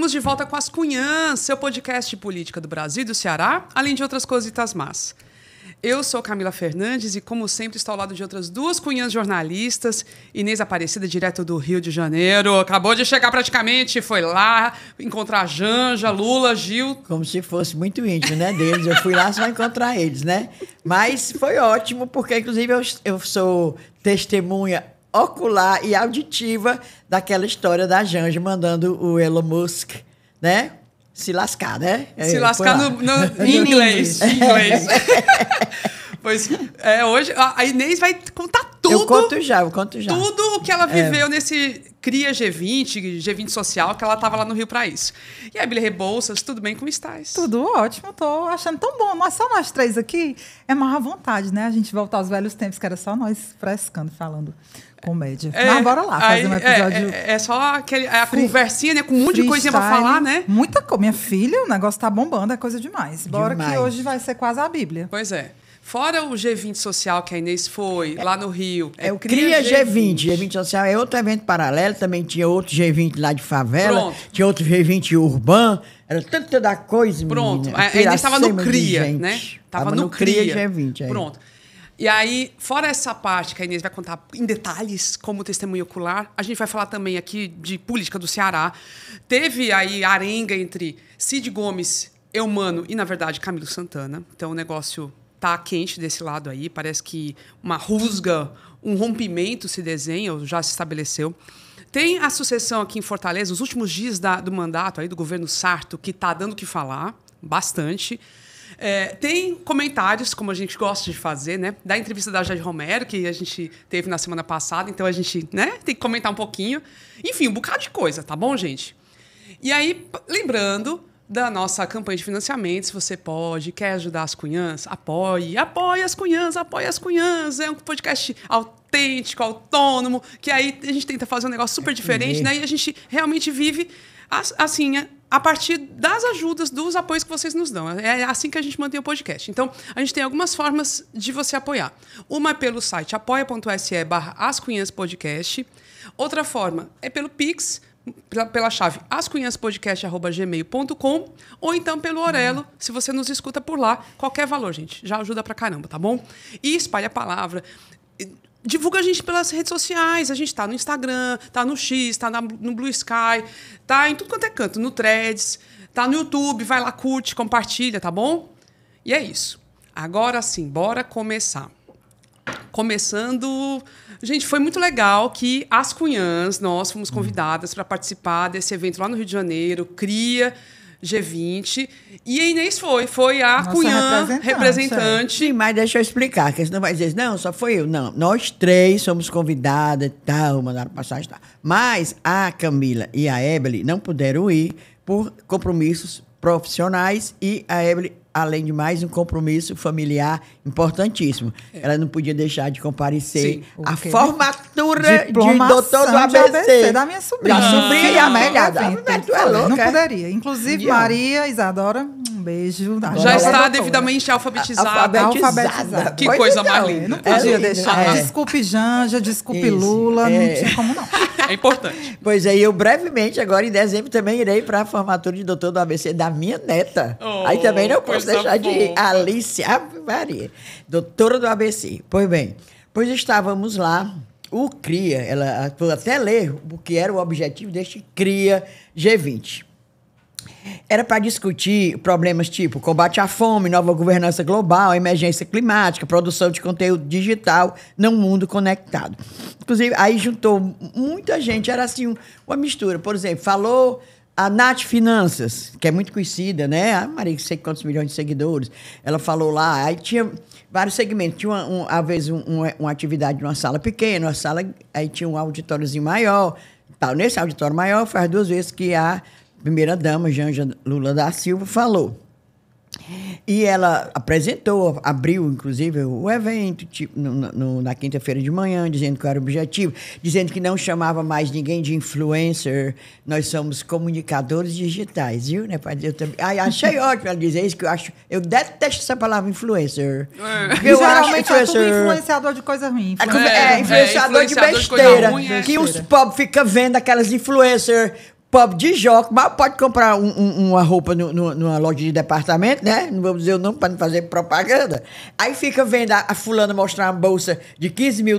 Estamos de volta com As Cunhãs, seu podcast de política do Brasil e do Ceará, além de outras cositas más. Eu sou Camila Fernandes e, como sempre, estou ao lado de outras duas cunhãs jornalistas. Inês Aparecida, direto do Rio de Janeiro. Acabou de chegar praticamente, foi lá encontrar Janja, Lula, Gil. Como se fosse muito íntimo, né, deles. Eu fui lá só encontrar eles, né? Mas foi ótimo, porque, inclusive, eu sou testemunha ocular e auditiva daquela história da Janja mandando o Elon Musk, né? Se lascar, né? Se lascar em inglês. Pois, hoje a Inês vai contar tudo. Eu conto já. Tudo o que ela viveu nesse Cria G20 social, que ela estava lá no Rio para isso. E a Bíblia Rebouças, tudo bem? Como estás? Tudo ótimo, tô achando tão bom. Nós, só nós três aqui, é mais à vontade, né? A gente voltar aos velhos tempos, que era só nós frescando, falando comédia. Mas bora lá, fazer um episódio. É só a conversinha, né? Com um monte de coisinha pra falar, né? Muita coisa. Minha filha, o negócio tá bombando, é coisa demais. Bora que hoje vai ser quase a Bíblia. Pois é. Fora o G20 social que a Inês foi, lá no Rio. É o Cria G20. G20 social é outro evento paralelo. Também tinha outro G20 lá de favela. Pronto. Tinha outro G20 urbano. Era tanta coisa, pronto. Menina. A Inês estava no Cria, né? Tava no Cria G20. Pronto. E aí, fora essa parte que a Inês vai contar em detalhes, como testemunha ocular, a gente vai falar também aqui de política do Ceará. Teve aí arenga entre Cid Gomes, Eumano e, na verdade, Camilo Santana. Então, o negócio tá quente desse lado aí. Parece que uma rusga, um rompimento se desenha, ou já se estabeleceu. Tem a sucessão aqui em Fortaleza, os últimos dias do mandato aí do governo Sarto, que está dando o que falar, bastante. Tem comentários, como a gente gosta de fazer, né? Da entrevista da Jade Romero, que a gente teve na semana passada, então a gente, né, tem que comentar um pouquinho. Enfim, um bocado de coisa, tá bom, gente? E aí, lembrando da nossa campanha de financiamento, se você quer ajudar as cunhãs, apoie as cunhãs. É um podcast autêntico, autônomo, que aí a gente tenta fazer um negócio super diferente, né? E a gente realmente vive assim, a partir das ajudas, dos apoios que vocês nos dão. É assim que a gente mantém o podcast. Então, a gente tem algumas formas de você apoiar. Uma é pelo site apoia.se/ascunhaspodcast. Outra forma é pelo Pix, pela chave ascunhaspodcast@gmail.com, ou então pelo Orelo, se você nos escuta por lá. Qualquer valor, gente. Já ajuda pra caramba, tá bom? E espalhe a palavra. Divulga a gente pelas redes sociais. A gente está no Instagram, está no X, está no Blue Sky, está em tudo quanto é canto, no Threads, está no YouTube. Vai lá, curte, compartilha, tá bom? E é isso. Agora sim, bora começar. Começando... Gente, foi muito legal que as cunhãs, nós fomos convidadas para participar desse evento lá no Rio de Janeiro, Cria G20, e a Inês foi a cunhã representante. Sim, mas deixa eu explicar, que senão vai dizer, não, só foi eu. Não, nós três somos convidadas e tal, mandaram passagem e tal. Mas a Camila e a Ebeli não puderam ir por compromissos profissionais e a Ebeli, além de mais, um compromisso familiar importantíssimo. Ela não podia deixar de comparecer à formatura de doutor do ABC. Da minha sobrinha. Da sobrinha e a melhor. Não poderia. Inclusive, Maria Isadora, um beijo. Já está devidamente alfabetizada. Que pois coisa então, mais linda. Não podia deixar. Desculpe Janja, desculpe Lula, não tinha como não. É importante. Pois é, eu brevemente, agora em dezembro, também irei para a formatura de doutor do ABC da minha neta. Aí também não posso deixar de ir. Alice Maria, doutora do ABC. Pois bem, pois estávamos lá, o CRIA, ela foi até ler o que era o objetivo deste CRIA G20. Era para discutir problemas tipo combate à fome, nova governança global, emergência climática, produção de conteúdo digital num mundo conectado. Inclusive, aí juntou muita gente, era assim uma mistura. Por exemplo, falou a Nath Finanças, que é muito conhecida, né? A Maria, que sei quantos milhões de seguidores. Ela falou lá, aí tinha vários segmentos. Tinha, às vezes, uma atividade numa sala pequena, uma sala, aí tinha um auditóriozinho maior. Tal. Nesse auditório maior, faz 2 vezes que a primeira-dama, Janja Lula da Silva, falou. E ela apresentou, abriu, inclusive, o evento tipo, na quinta-feira de manhã, dizendo que era o objetivo, dizendo que não chamava mais ninguém de influencer, nós somos comunicadores digitais, viu? Né? Eu também, achei ótimo ela dizer isso, que eu detesto essa palavra influencer. Eu geralmente é tudo influenciador de coisa ruim. Influenciador de besteira, que os pobres ficam vendo aquelas influencers pobre de joco, mal pode comprar uma roupa numa loja de departamento, né? Não vou dizer o nome para não fazer propaganda. Aí fica vendo a fulana mostrar uma bolsa de $15 mil,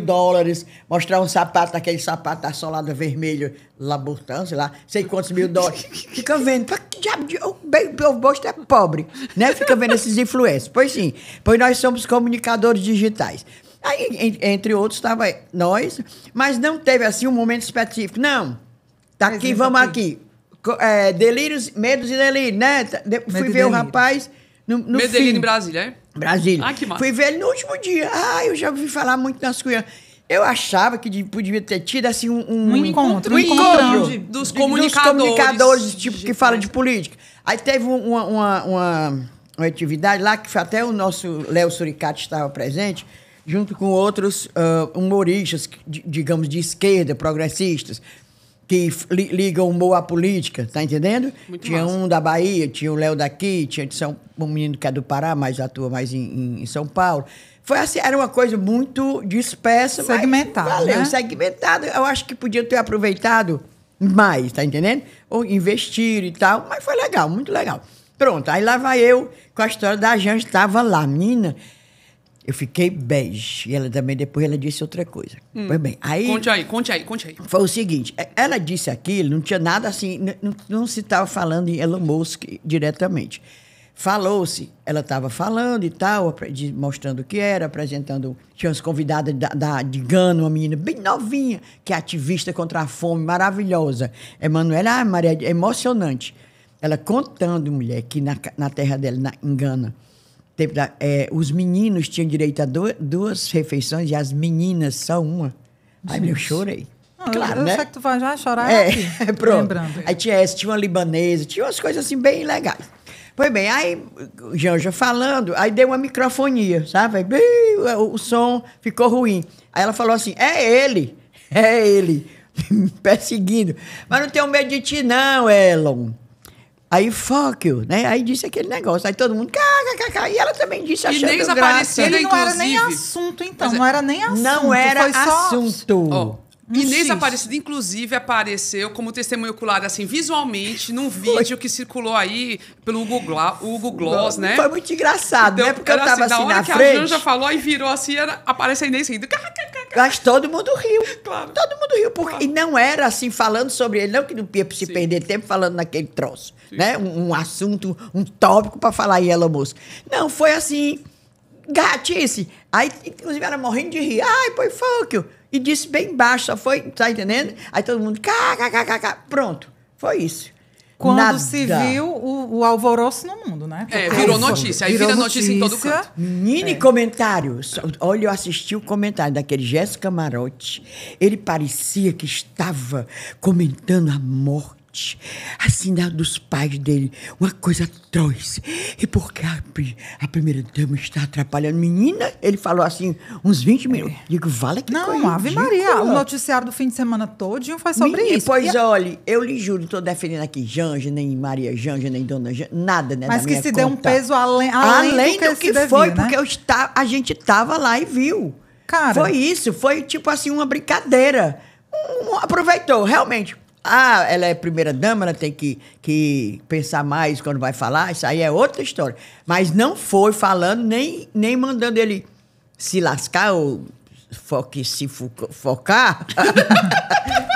mostrar um sapato, aquele sapato da solada vermelho, Labourtin, sei lá, sei quantos $1.000. Fica vendo, que diabo de... O povo gosto é pobre, né? Fica vendo esses influencers. Pois sim, pois nós somos comunicadores digitais. Aí, entre outros, estava nós, mas não teve, assim, um momento específico. Não. Tá aqui, vamos aqui. Delírios, medos e delírios, né? Fui ver o rapaz no Medo e delírio em Brasília, é? Brasília. Ah, que massa. Fui ver ele no último dia. Eu já ouvi falar muito nas coisas. Eu achava que podia ter tido, assim, um encontro dos comunicadores tipo, que falam de política. Aí teve uma atividade lá, que até o nosso Léo Suricati estava presente, junto com outros humoristas, digamos, de esquerda, progressistas, que ligam o humor à política, tá entendendo? Muito tinha massa. Um da Bahia, tinha o Léo daqui, tinha um menino que é do Pará, mas atua mais em São Paulo. Foi assim, era uma coisa muito dispersa, segmentada, mas valeu, né? segmentada. Eu acho que podia ter aproveitado mais, tá entendendo? Ou investir e tal, mas foi legal, muito legal. Pronto, aí lá vai eu com a história da Janja, estava lá, menina. Eu fiquei bege. E ela também, depois, ela disse outra coisa. Pois bem, aí... Conte aí. Foi o seguinte, ela disse aquilo, não tinha nada assim, não se estava falando em Elon Musk diretamente. Falou-se, ela estava falando e tal, mostrando o que era, apresentando... Tinha umas convidadas de Gana, uma menina bem novinha, que é ativista contra a fome, maravilhosa. Emanuela, Maria, é emocionante. Ela contando, mulher, que na terra dela, em Gana, os meninos tinham direito a duas refeições e as meninas só uma. Aí eu chorei. Claro, eu né? sei que tu vai já chorar aqui. Pronto. Lembrando. Aí tinha uma libanesa, tinha umas coisas assim bem legais. Pois bem, aí o Janja falando, aí deu uma microfonia, sabe? Aí, o som ficou ruim. Aí ela falou assim, é ele, perseguindo. Mas não tenho medo de ti não, Elon. Aí, fuck you, né? Aí disse aquele negócio. Aí todo mundo, e ela também disse, achando Inês graça. Aparecida, Ele não era inclusive. nem assunto, então. Mas Não era nem assunto. Não era foi só... assunto. Ó, Inês X. Aparecida, inclusive, apareceu como testemunha ocular, assim, visualmente, num vídeo que circulou aí pelo Google Gloss, né? Foi muito engraçado, Então, né? Porque eu era tava da assim hora na que frente. a Janja falou e virou assim, aparece a Inês rindo. Mas todo mundo riu. Claro. Todo mundo riu. Porque, E não era assim, falando sobre ele. Não que não ia se perder tempo falando naquele troço. Né? Um assunto, um tópico para falar em Elon Musk. Não, foi assim, gatice. Aí, inclusive, ela morrendo de rir. Ai, foi fuck you. E disse bem baixo, só foi, tá entendendo? Aí todo mundo, pronto. Foi isso. Quando Nada. se viu o alvoroço no mundo, né? Virou notícia. Aí vira notícia em todo canto. Mini comentários. Olha, eu assisti o comentário daquele Jéssica Marotti. Ele parecia que estava comentando a morte, assim, dos pais dele. Uma coisa atroz. E porque a primeira-dama está atrapalhando. Menina, ele falou assim, uns 20 minutos. Digo, vale que coisa Não, Ave ridícula. Maria. O noticiário do fim de semana todinho foi sobre isso. Pois olha, eu lhe juro, não estou defendendo aqui Janja, nem Maria Janja, nem Dona Janja, nada, né? Mas da que minha se deu um conta. peso além do que devia, foi, né? porque a gente estava lá e viu. Cara. Foi isso, foi tipo assim, uma brincadeira. Aproveitou, realmente. Ela é primeira-dama, ela tem que pensar mais quando vai falar, isso aí é outra história. Mas não foi falando, nem mandando ele se lascar ou focar.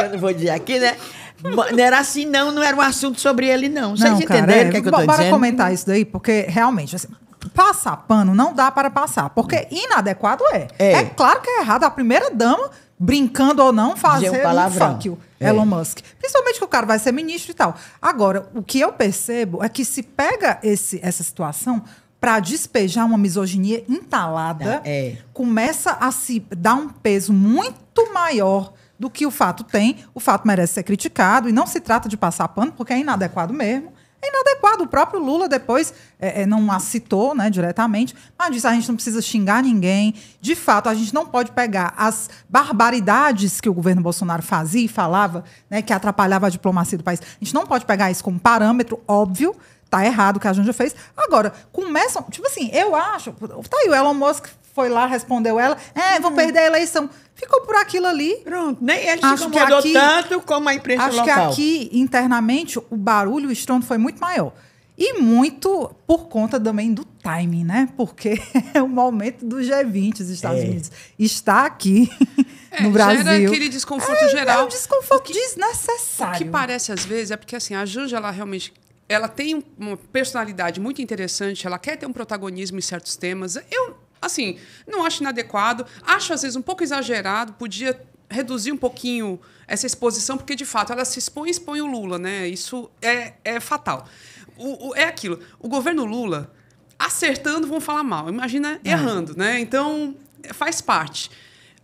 Eu não vou dizer aqui, né? Não era assim, não era um assunto sobre ele, não. Vocês entenderam o que é que eu tô dizendo? Bora comentar isso daí, porque realmente, assim, passar pano não dá para passar, porque inadequado é. É claro que é errado a primeira-dama, brincando ou não, fazer um fuck you, Elon Musk. Principalmente que o cara vai ser ministro e tal. Agora, o que eu percebo é que se pega essa situação para despejar uma misoginia entalada, começa a se dar um peso muito maior do que o fato tem. O fato merece ser criticado e não se trata de passar pano, porque é inadequado mesmo. É inadequado. O próprio Lula depois não a citou, né, diretamente, mas disse: a gente não precisa xingar ninguém. De fato, a gente não pode pegar as barbaridades que o governo Bolsonaro fazia e falava, né, que atrapalhava a diplomacia do país. A gente não pode pegar isso como parâmetro, óbvio. Tá errado o que a Janja fez. Agora, começam... Tipo assim, eu acho... Tá aí, o Elon Musk foi lá, respondeu ela, vão perder a eleição. Ficou por aquilo ali. Pronto. Nem ele se incomodou tanto como a imprensa local. Acho que aqui, internamente, o barulho, o estrondo foi muito maior. E muito por conta também do timing, né? Porque é o momento do G20, os Estados Unidos está aqui no Brasil. Gera aquele desconforto geral. É um desconforto desnecessário. O que parece, às vezes, é porque assim, a Janja, ela realmente... Ela tem uma personalidade muito interessante, ela quer ter um protagonismo em certos temas. Eu, assim, não acho inadequado, acho, às vezes, um pouco exagerado, podia reduzir um pouquinho essa exposição, porque, de fato, ela se expõe o Lula, né? Isso é fatal. É aquilo. O governo Lula, acertando, vão falar mal. Imagina errando, né? Então, faz parte.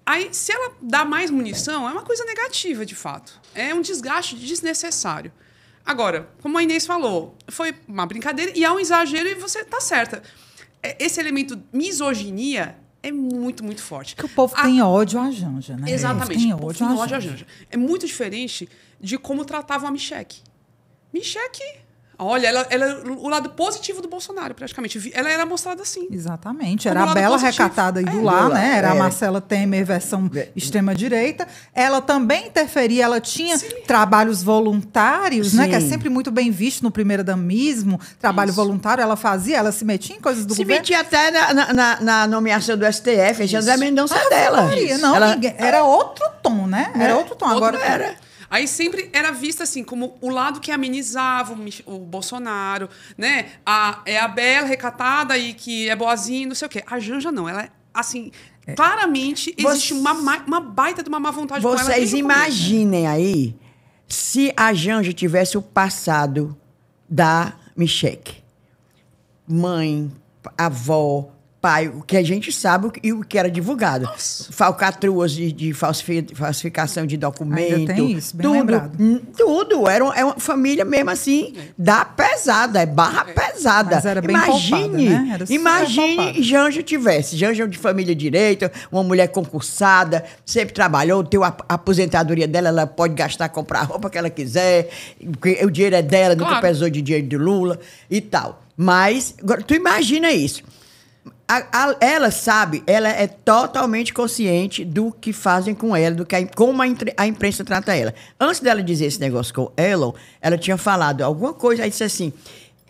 Aí, se ela dá mais munição, é uma coisa negativa, de fato. É um desgaste desnecessário. Agora, como a Inês falou, foi uma brincadeira e há um exagero e você está certa. Esse elemento misoginia é muito, muito forte. Que o povo tem ódio à Janja, né? Exatamente. Tem ódio à Janja. É muito diferente de como tratavam a Michelle. Michelle... Olha, ela é o lado positivo do Bolsonaro, praticamente. Ela era mostrada assim. Exatamente. Era a Bela recatada aí do lá, né? Era a Marcela Temer, versão extrema-direita. Ela também interferia, ela tinha trabalhos voluntários, né? Que é sempre muito bem visto no primeiro-damismo. Trabalho voluntário, ela fazia, ela se metia em coisas do governo. Se metia até na nomeação do STF, a José Mendonça dela. Não, era outro tom, né? Era outro tom. Agora era... Aí sempre era vista assim, como o lado que amenizava o Bolsonaro, né? É a Bela recatada e que é boazinha, não sei o quê. A Janja não, ela é assim, claramente existe uma baita de uma má vontade com ela. Vocês imaginem aí se a Janja tivesse o passado da Michelle. Mãe, avó, pai, o que a gente sabe e o que era divulgado. Falcatruas de falsificação de documento. Ainda tem isso, bem lembrado. Tudo. É uma família mesmo assim, da pesada, é barra pesada. Mas era bem poupada, né? Imagine Janja tivesse. Janja de família direita, uma mulher concursada, sempre trabalhou, tem a aposentadoria dela, ela pode gastar, comprar a roupa que ela quiser, o dinheiro é dela, nunca pesou de dinheiro de Lula e tal. Mas, agora, tu imagina isso. Ela sabe, ela é totalmente consciente do que fazem com ela, como a imprensa trata ela. Antes dela dizer esse negócio com o Elon, ela tinha falado alguma coisa, aí disse assim,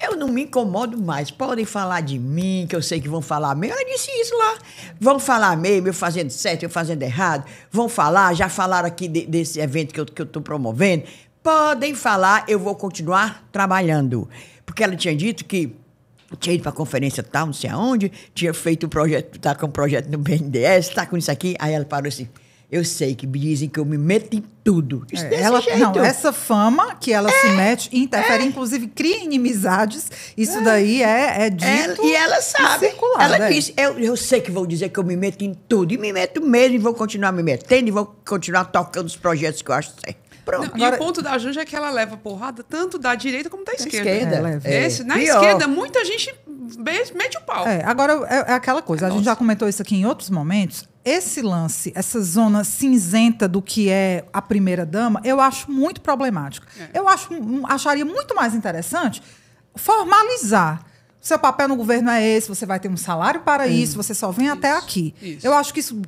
eu não me incomodo mais, podem falar de mim, que eu sei que vão falar mesmo. Ela disse isso lá, vão falar mesmo, eu fazendo certo, eu fazendo errado, vão falar, já falaram aqui desse evento que eu estou promovendo, podem falar, eu vou continuar trabalhando. Porque ela tinha dito que tinha ido para a conferência tal, não sei aonde, tinha feito um projeto, tá com um projeto no BNDES, tá com isso aqui. Aí ela parou assim, eu sei que me dizem que eu me meto em tudo. Isso desse jeito. Não, essa fama que ela se mete, interfere, inclusive cria inimizades, isso daí é dito e ela sabe. Ela disse, eu sei que vão dizer que eu me meto em tudo, e me meto mesmo, e vou continuar me metendo, e vou continuar tocando os projetos que eu acho certo. Não, agora, e o ponto da Janja é que ela leva porrada tanto da direita como da esquerda. Na pior. Esquerda, muita gente mete o pau. Agora, é aquela coisa, a gente já comentou isso aqui em outros momentos. Esse lance, essa zona cinzenta do que é a primeira-dama, eu acho muito problemático. Eu acharia muito mais interessante formalizar. Seu papel no governo é esse, você vai ter um salário para isso, você só vem até aqui. Isso. Eu acho que isso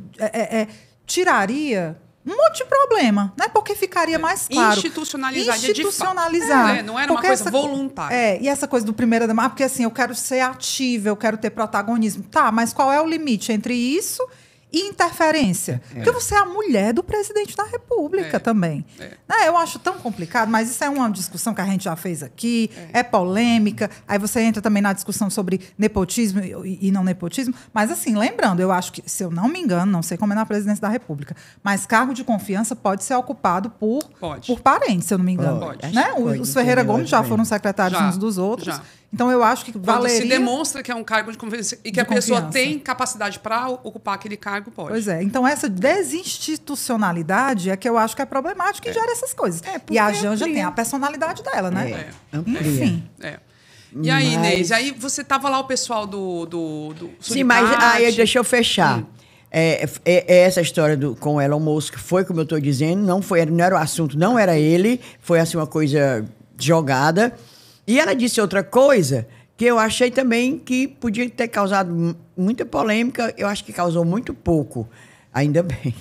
tiraria um monte de problema, né? Porque ficaria mais claro. Institucionalizar. Não era uma coisa voluntária. E essa coisa do primeira-dama, porque assim, eu quero ser ativa, eu quero ter protagonismo. Tá, mas qual é o limite entre isso e interferência? Porque você é a mulher do presidente da República também. Né? Eu acho tão complicado, mas isso é uma discussão que a gente já fez aqui, é polêmica. Aí você entra também na discussão sobre nepotismo e não nepotismo. Mas assim, lembrando, eu acho que, se eu não me engano, não sei como é na presidência da República, mas cargo de confiança pode ser ocupado por parentes, se eu não me engano. Né? Os Ferreira Gomes já foram secretários uns dos outros. Então, eu acho que valeria... Quando se demonstra que é um cargo de confiança e que a pessoa tem capacidade para ocupar aquele cargo, pode. Pois é. Então, essa desinstitucionalidade é que eu acho que é problemática e gera essas coisas. E a Janja tem a personalidade dela, né? Enfim. E aí, Inês, aí você tava lá o pessoal do Sim, mas aí deixa eu fechar. Essa história com o Elon Musk foi, como eu estou dizendo, não era o assunto, não era ele, foi assim uma coisa jogada. E ela disse outra coisa que eu achei também que podia ter causado muita polêmica, eu acho que causou muito pouco. Ainda bem.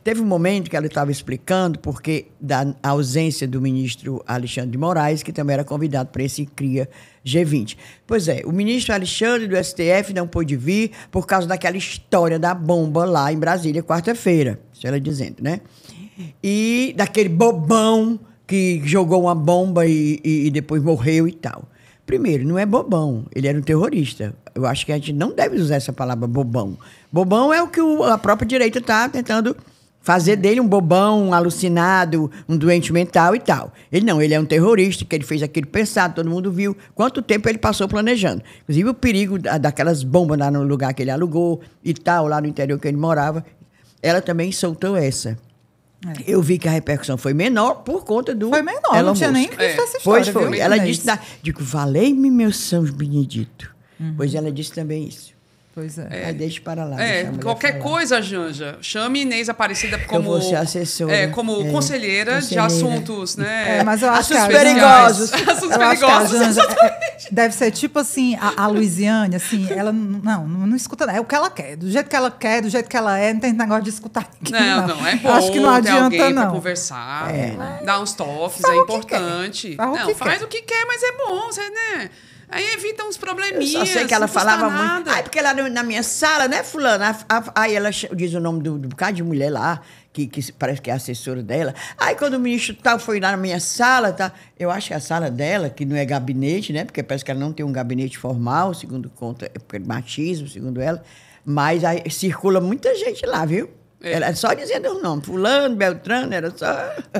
Teve um momento que ela estava explicando porque da ausência do ministro Alexandre de Moraes, que também era convidado para esse CRIA G20. Pois é, o ministro Alexandre do STF não pôde vir por causa daquela história da bomba lá em Brasília, quarta-feira. Isso ela dizendo, né? E daquele bobão que jogou uma bomba e depois morreu e tal. Primeiro, não é bobão, ele era um terrorista. Eu acho que a gente não deve usar essa palavra bobão. Bobão é o que a própria direita está tentando fazer dele, um bobão, um alucinado, um doente mental e tal. Ele não, ele é um terrorista, que ele fez aquilo pensado, todo mundo viu quanto tempo ele passou planejando. Inclusive o perigo daquelas bombas lá no lugar que ele alugou e tal, lá no interior que ele morava. Ela também soltou essa. Eu vi que a repercussão foi menor por conta do... Foi menor, não tinha nem visto essa história. Foi. Ela disse... Digo, valei-me, meu São Benedito. Pois ela disse também isso. Pois é. Aí deixa para lá. Qualquer coisa, Janja, chame Inês Aparecida como... Eu vou ser assessora. Como conselheira de assuntos, né? Mas eu acho que perigosos. Assuntos perigosos. Deve ser tipo assim, a Luiziane, assim, ela não escuta nada. É o que ela quer. Do jeito que ela quer, do jeito que ela é, não tem negócio de escutar ninguém. Não, é bom. Acho que não adianta, alguém não. Pra conversar, dar uns toques, é importante. Faz o que quer, mas é bom, você, né? Aí evita uns probleminhas. Eu só sei que ela falava muito. Porque lá na minha sala, né, fulana? Aí ela diz o nome do bocado de mulher lá, que parece que é a assessora dela. Aí quando o ministro tal foi lá na minha sala, tá? Eu acho que a sala dela, que não é gabinete, né? Porque parece que ela não tem um gabinete formal, segundo conta, é machismo, segundo ela. Mas aí circula muita gente lá, viu? Ela só dizendo o nome, fulano, Beltrano, era só...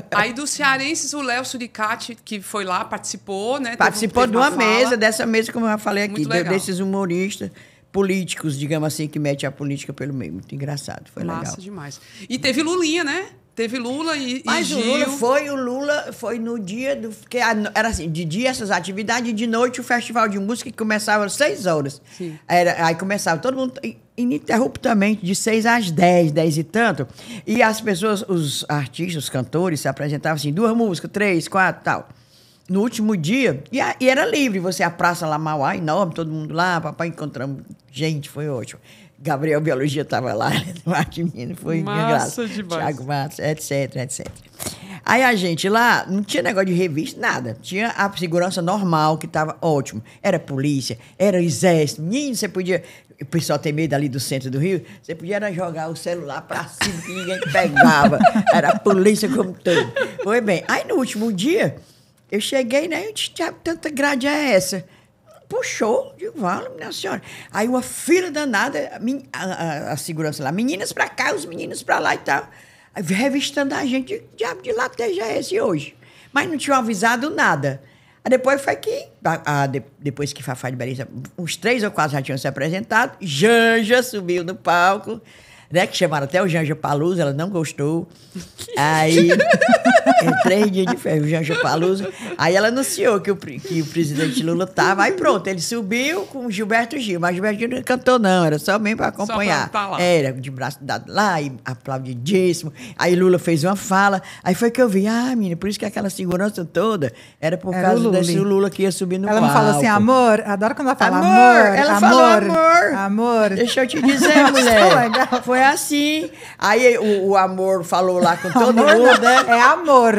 Aí dos cearenses, o Léo Suricati, que foi lá, participou, né? Participou de uma mesa, dessa mesa, como eu falei aqui, desses humoristas políticos, digamos assim, que mete a política pelo meio. Muito engraçado, foi legal. Massa demais. E teve Lulinha, né? Teve Lula e Mas Gil. o Lula foi no dia do... Porque era assim, de dia essas atividades e de noite o festival de música que começava às 6 horas. Sim. Aí começava todo mundo ininterruptamente, de 6 às 10 e tanto. E as pessoas, os artistas, os cantores, se apresentavam assim, 2 músicas, 3, 4 tal. No último dia, e era livre, você, a Praça lá Mauá, enorme, todo mundo lá, papai, encontramos gente, foi ótimo. Gabriel Biologia estava lá, foi engraçado. Thiago Matos, etc. Aí a gente lá, não tinha negócio de revista, nada. Tinha a segurança normal, que estava ótimo. Era polícia, era exército. Menino, você podia... O pessoal tem medo ali do centro do Rio. Você podia era jogar o celular para cima, que ninguém pegava. Era a polícia como todo. Foi bem. Aí no último dia, eu cheguei, né? Eu disse, tanta grade é essa? Puxou, digo, vale, minha senhora. Aí uma fila danada, a segurança lá, meninas pra cá, os meninos pra lá e tal. Aí, revistando a gente, diabo de lateja é esse hoje? Mas não tinham avisado nada. Aí depois foi que, depois que Fafá de Beleza, uns 3 ou 4 já tinham se apresentado, Janja subiu no palco, né, que chamaram até o Janja Palusa, ela não gostou. Aí, 3 dias de férias, o Janja Palusa. Aí ela anunciou que o presidente Lula estava. Aí pronto, ele subiu com o Gilberto Gil. Mas o Gilberto Gil não cantou, não, era só mesmo para acompanhar. Só pra lá. Era de braço dado lá, e aplaudidíssimo. Aí Lula fez uma fala. Aí foi que eu vi, menina, por isso que aquela segurança toda era por causa desse Lula que ia subir no palco. Ela não falou assim, amor, adoro quando ela fala amor. Ela falou amor. Amor. Deixa eu te dizer, mulher. Foi assim. Aí o amor falou lá com todo mundo, né? É amor.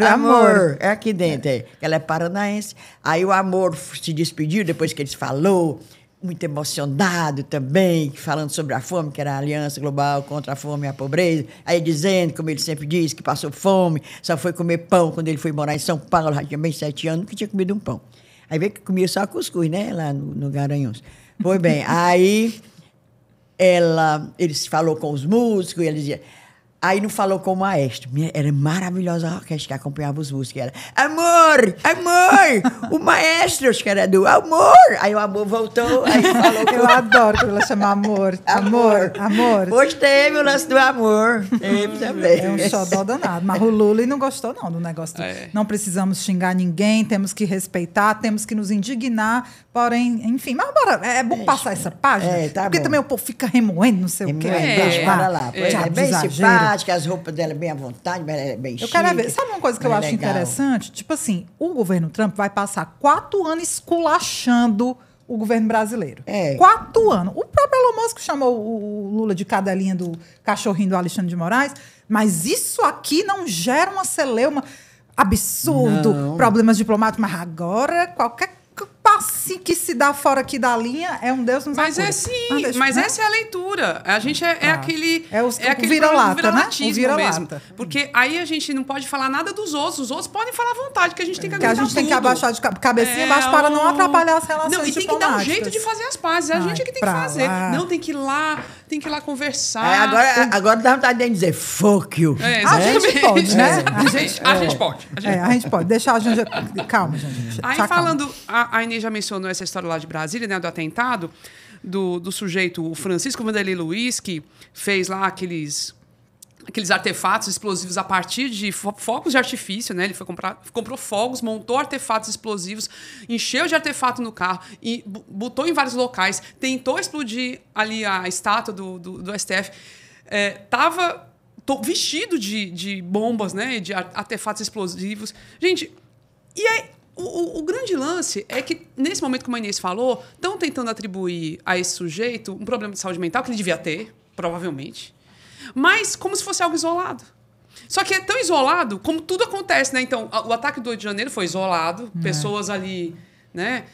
É aqui dentro, Ela é paranaense. Aí o amor se despediu depois que eles falou, muito emocionado também, falando sobre a fome, que era a Aliança Global contra a Fome e a Pobreza. Aí dizendo, como ele sempre disse, que passou fome, só foi comer pão quando ele foi morar em São Paulo, já tinha bem 7 anos, nunca tinha comido um pão. Aí veio que comia só cuscuz, né? Lá no Garanhuns. Foi bem. Aí ele falou com os músicos e ele dizia... Aí não falou com o maestro. Era maravilhosa a orquestra que acompanhava os músicos. Era amor! O maestro, acho que era do amor! Aí o amor voltou, aí falou com... Eu adoro quando ela chama amor. Amor. Hoje teve o lance do amor. Teve também. É um xodó danado. Mas o Lula não gostou, não, do negócio. Não precisamos xingar ninguém, temos que respeitar, temos que nos indignar. Porém, enfim, mas bora, é bom passar essa página. Tá porque bom. também o povo fica remoendo, não sei o quê. Deixa para lá. É bem simpática, as roupas dela bem à vontade, mas é bem chique. Eu quero ver. Sabe uma coisa que eu acho interessante? Tipo assim, o governo Trump vai passar 4 anos esculachando o governo brasileiro. 4 anos. O próprio Elon Musk chamou o Lula de cadelinha do cachorrinho do Alexandre de Moraes, mas isso aqui não gera uma celeuma absurdo, problemas diplomáticos, mas agora qualquer passinho que se dá fora aqui da linha é um Deus nos acuda. Mas é sim, mas essa é a leitura. A gente aquele vira-lata, né? O vira-lata. Porque aí a gente não pode falar nada dos outros. Os outros podem falar à vontade, que a gente tem que aguentar tudo. Que a gente tem que abaixar de cabecinha abaixo para não atrapalhar as relações diplomáticas. E tem que dar um jeito de fazer as pazes. A gente é que tem que fazer. Não, tem que ir lá conversar. Agora dá vontade de dizer fuck you. A gente pode, né? A gente pode. A gente pode. Deixar a gente... Calma, gente. Aí falando... A Inês já mencionou essa história lá de Brasília, né, do atentado, do sujeito, o Francisco Vanderlei Luiz, que fez lá aqueles artefatos explosivos a partir de fogos de artifício, né? Ele comprou fogos, montou artefatos explosivos, encheu de artefato no carro e botou em vários locais, tentou explodir ali a estátua do STF. Tava vestido de bombas, né? De artefatos explosivos. Gente, e aí... O grande lance é que, nesse momento, como a Inês falou, estão tentando atribuir a esse sujeito um problema de saúde mental que ele devia ter, provavelmente, mas como se fosse algo isolado. Só que é tão isolado como tudo acontece, né? Então, o ataque do 8 de janeiro foi isolado, pessoas ali, né?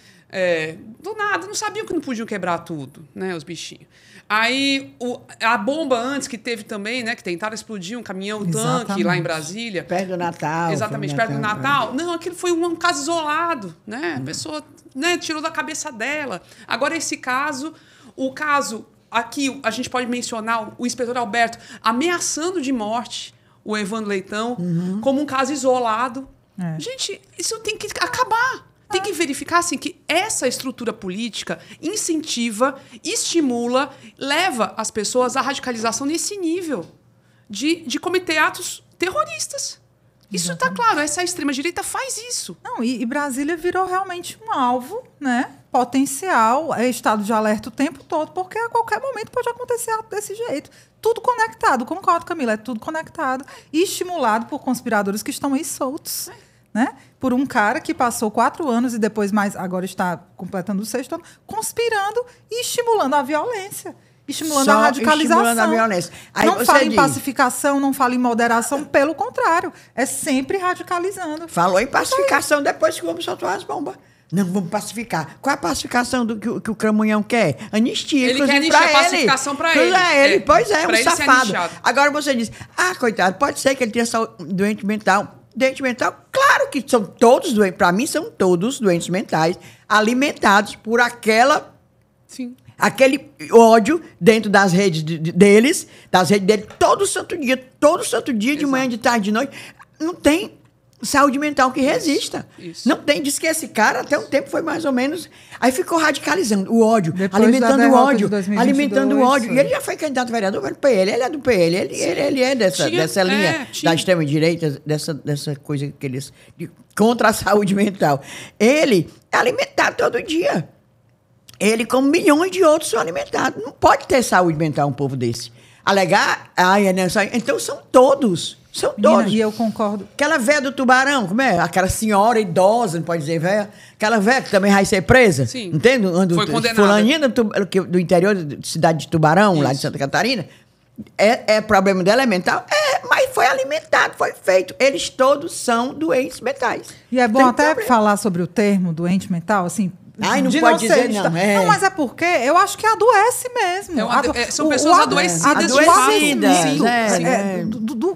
Do nada, não sabiam que não podiam quebrar tudo, né? Os bichinhos. Aí, a bomba antes que teve também, né? Que tentaram explodir um caminhão-tanque lá em Brasília. Perto do Natal. Exatamente, perto do Natal. Não, aquilo foi um caso isolado, né? A pessoa, né, tirou da cabeça dela. Agora, esse caso, aqui, a gente pode mencionar o inspetor Alberto ameaçando de morte o Evandro Leitão como um caso isolado. Gente, isso tem que acabar. Tem que verificar assim, que essa estrutura política incentiva, estimula, leva as pessoas à radicalização nesse nível de cometer atos terroristas. Isso está claro, essa extrema-direita faz isso. Não, e Brasília virou realmente um alvo, né? Potencial, estado de alerta o tempo todo, porque a qualquer momento pode acontecer algo desse jeito. Tudo conectado, concordo, Camila, é tudo conectado e estimulado por conspiradores que estão aí soltos. Né? Por um cara que passou 4 anos e depois agora está completando o 6º ano, conspirando e estimulando a violência, estimulando a radicalização. Estimulando a violência. Aí não fala em pacificação, não fala em moderação, pelo contrário, é sempre radicalizando. Falou em pacificação depois que vamos soltar as bombas. Não, vamos pacificar. Qual é a pacificação que o Cramunhão quer? Anistia. Ele quer anistia, pacificação para ele. Pois é, um safado. Agora você diz, coitado, pode ser que ele tenha doente mental. Doente mental, claro que são todos doentes. Para mim, são todos doentes mentais alimentados por aquele ódio dentro das redes deles, todo santo dia, de manhã, de tarde, de noite. Não tem saúde mental que resista. Isso. Não tem. Diz que esse cara, até um tempo, foi mais ou menos... Aí ficou radicalizando o ódio, alimentando o ódio. E ele já foi candidato a vereador pelo PL. Ele é do PL. Ele é dessa linha da extrema-direita, dessa coisa que eles... contra a saúde mental. Ele é alimentado todo dia. Ele, como milhões de outros, são alimentados. Não pode ter saúde mental um povo desse. Alegar... Então, são todos... São todos. E eu concordo. Aquela velha do Tubarão, como é? Aquela senhora idosa, não pode dizer velha. Aquela velha que também vai ser presa. Sim. Entende? Foi condenada. Fulaninha do interior da cidade de Tubarão, lá de Santa Catarina. Problema dela é mental? Mas foi alimentado, foi feito. Eles todos são doentes mentais. E é bom até falar sobre o termo doente mental, assim... não pode dizer não. Não, mas é porque eu acho que adoece mesmo. São pessoas adoecidas.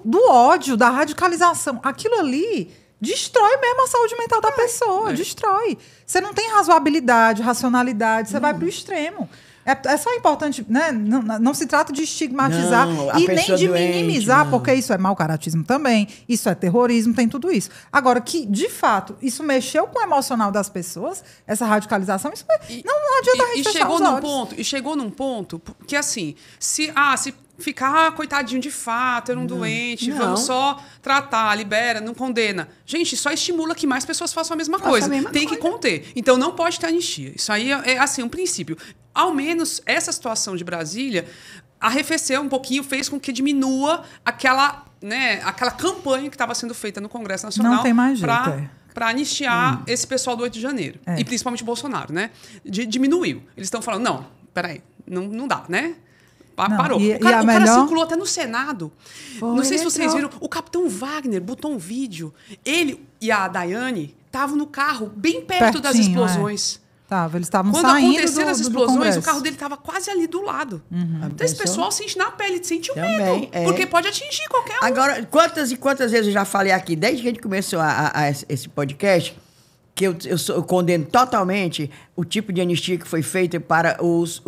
Do ódio, da radicalização. Aquilo ali destrói mesmo a saúde mental da pessoa. Destrói. Você não tem razoabilidade, racionalidade, você vai para o extremo. É só importante, né? Não se trata de estigmatizar e nem de minimizar, porque isso é mau caratismo também, isso é terrorismo, tem tudo isso. Agora, que, de fato, isso mexeu com o emocional das pessoas, essa radicalização, isso não adianta a gente fechar os olhos. E chegou num ponto que, assim, se ficar, coitadinho de fato, era um doente, vamos só tratar, libera, não condena. Gente, só estimula que mais pessoas façam a mesma coisa. Tem que conter. Então, não pode ter anistia. Isso aí é, assim, um princípio. Ao menos, essa situação de Brasília arrefeceu um pouquinho, fez com que diminua aquela campanha que estava sendo feita no Congresso Nacional. Não tem mais jeito, para anistiar esse pessoal do 8 de janeiro. E principalmente o Bolsonaro, né? Diminuiu. Eles estão falando, não, peraí, não dá, né? Parou. O cara circulou até no Senado. Não sei se vocês viram. O capitão Wagner botou um vídeo. Ele e a Daiane estavam no carro, bem perto das explosões. Eles estavam saindo. Quando aconteceram as explosões, o carro dele estava quase ali do lado. Então esse pessoal sente na pele, sente o medo. Porque pode atingir qualquer um. Agora, quantas e quantas vezes eu já falei aqui, desde que a gente começou esse podcast, que eu condeno totalmente o tipo de anistia que foi feita para os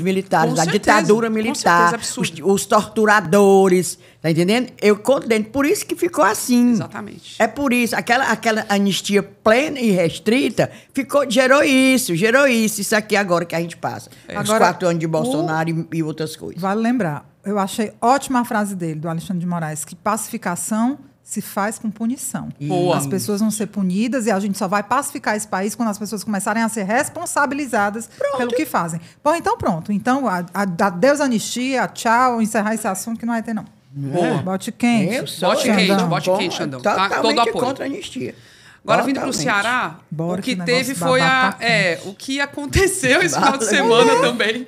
militares, da ditadura militar, os torturadores, tá entendendo? Eu condeno, por isso que ficou assim. Exatamente. É por isso, aquela anistia plena e restrita gerou isso aqui agora que a gente passa. Os 4 anos de Bolsonaro e outras coisas. Vale lembrar, eu achei ótima a frase dele, do Alexandre de Moraes, que pacificação se faz com punição. Boa. As pessoas vão ser punidas e a gente só vai pacificar esse país quando as pessoas começarem a ser responsabilizadas pelo que fazem. Bom, então pronto. Então, adeus anistia, tchau, encerrar esse assunto que não vai ter, não. Boa. Bote quente. Bote quente, Xandão. Tá? Todo apoio. Contra a anistia. Agora, vindo para o Ceará, o que teve foi o que aconteceu esse final de semana também.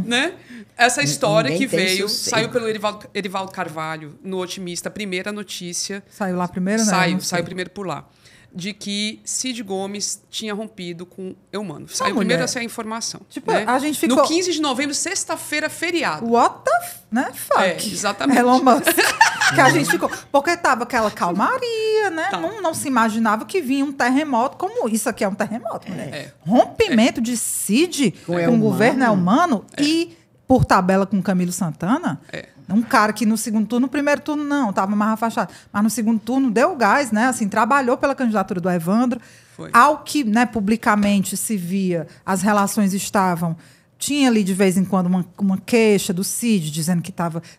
Né? Essa história que veio, saiu pelo Erivaldo Carvalho, no Otimista, a primeira notícia. Saiu lá primeiro, né? Saiu primeiro por lá. De que Cid Gomes tinha rompido com Eumano. Saiu primeiro essa informação. Tipo, né? A gente ficou... No 15 de novembro, sexta-feira, feriado. What the fuck? Exatamente. Elon Musk. Que a gente ficou... Porque tava aquela calmaria, né? Não se imaginava que vinha um terremoto como isso aqui é um terremoto, né? Rompimento de Cid com o governo Eumano e... por tabela com Camilo Santana, um cara que no segundo turno, no primeiro turno não, estava mais afastado, mas no segundo turno deu gás, né? Assim, trabalhou pela candidatura do Evandro. Ao que, né, publicamente se via, as relações estavam... Tinha ali, de vez em quando, uma queixa do Cid, dizendo que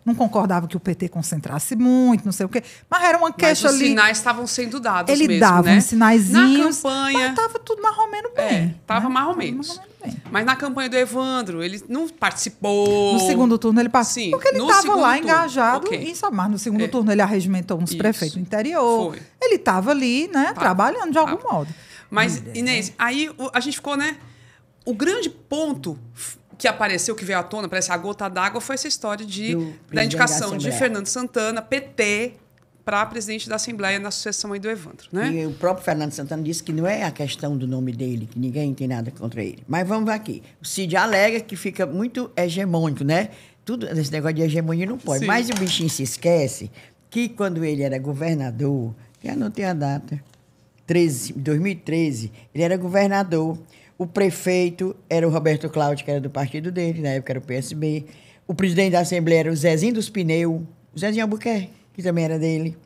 não concordava que o PT concentrasse muito, não sei o quê. Mas era uma queixa ali... Mas os sinais estavam sendo dados mesmo, né? Ele dava uns sinaizinhos. Na campanha... Mas estava tudo mais ou menos bem. Estava mais ou menos. Mas na campanha do Evandro, ele não participou. No segundo turno ele participou. Sim, porque ele estava lá engajado. Mas no segundo turno ele arregimentou uns prefeitos do interior. Ele estava ali, né, trabalhando de algum modo. Mas, Inês, aí a gente ficou, né... O grande ponto que apareceu, que veio à tona, parece a gota d'água, foi essa história da indicação de Fernando Santana, PT, para presidente da Assembleia na sucessão aí do Evandro. Né? E o próprio Fernando Santana disse que não é a questão do nome dele, que ninguém tem nada contra ele. Mas vamos aqui. O Cid alega que fica muito hegemônico, né? Tudo esse negócio de hegemonia não pode. Sim. Mas o bichinho se esquece que quando ele era governador, já anotei a data, 2013, ele era governador. O prefeito era o Roberto Cláudio, que era do partido dele, na época era o PSB. O presidente da Assembleia era o Zezinho dos Pneus, o Zezinho Albuquerque, que também era dele.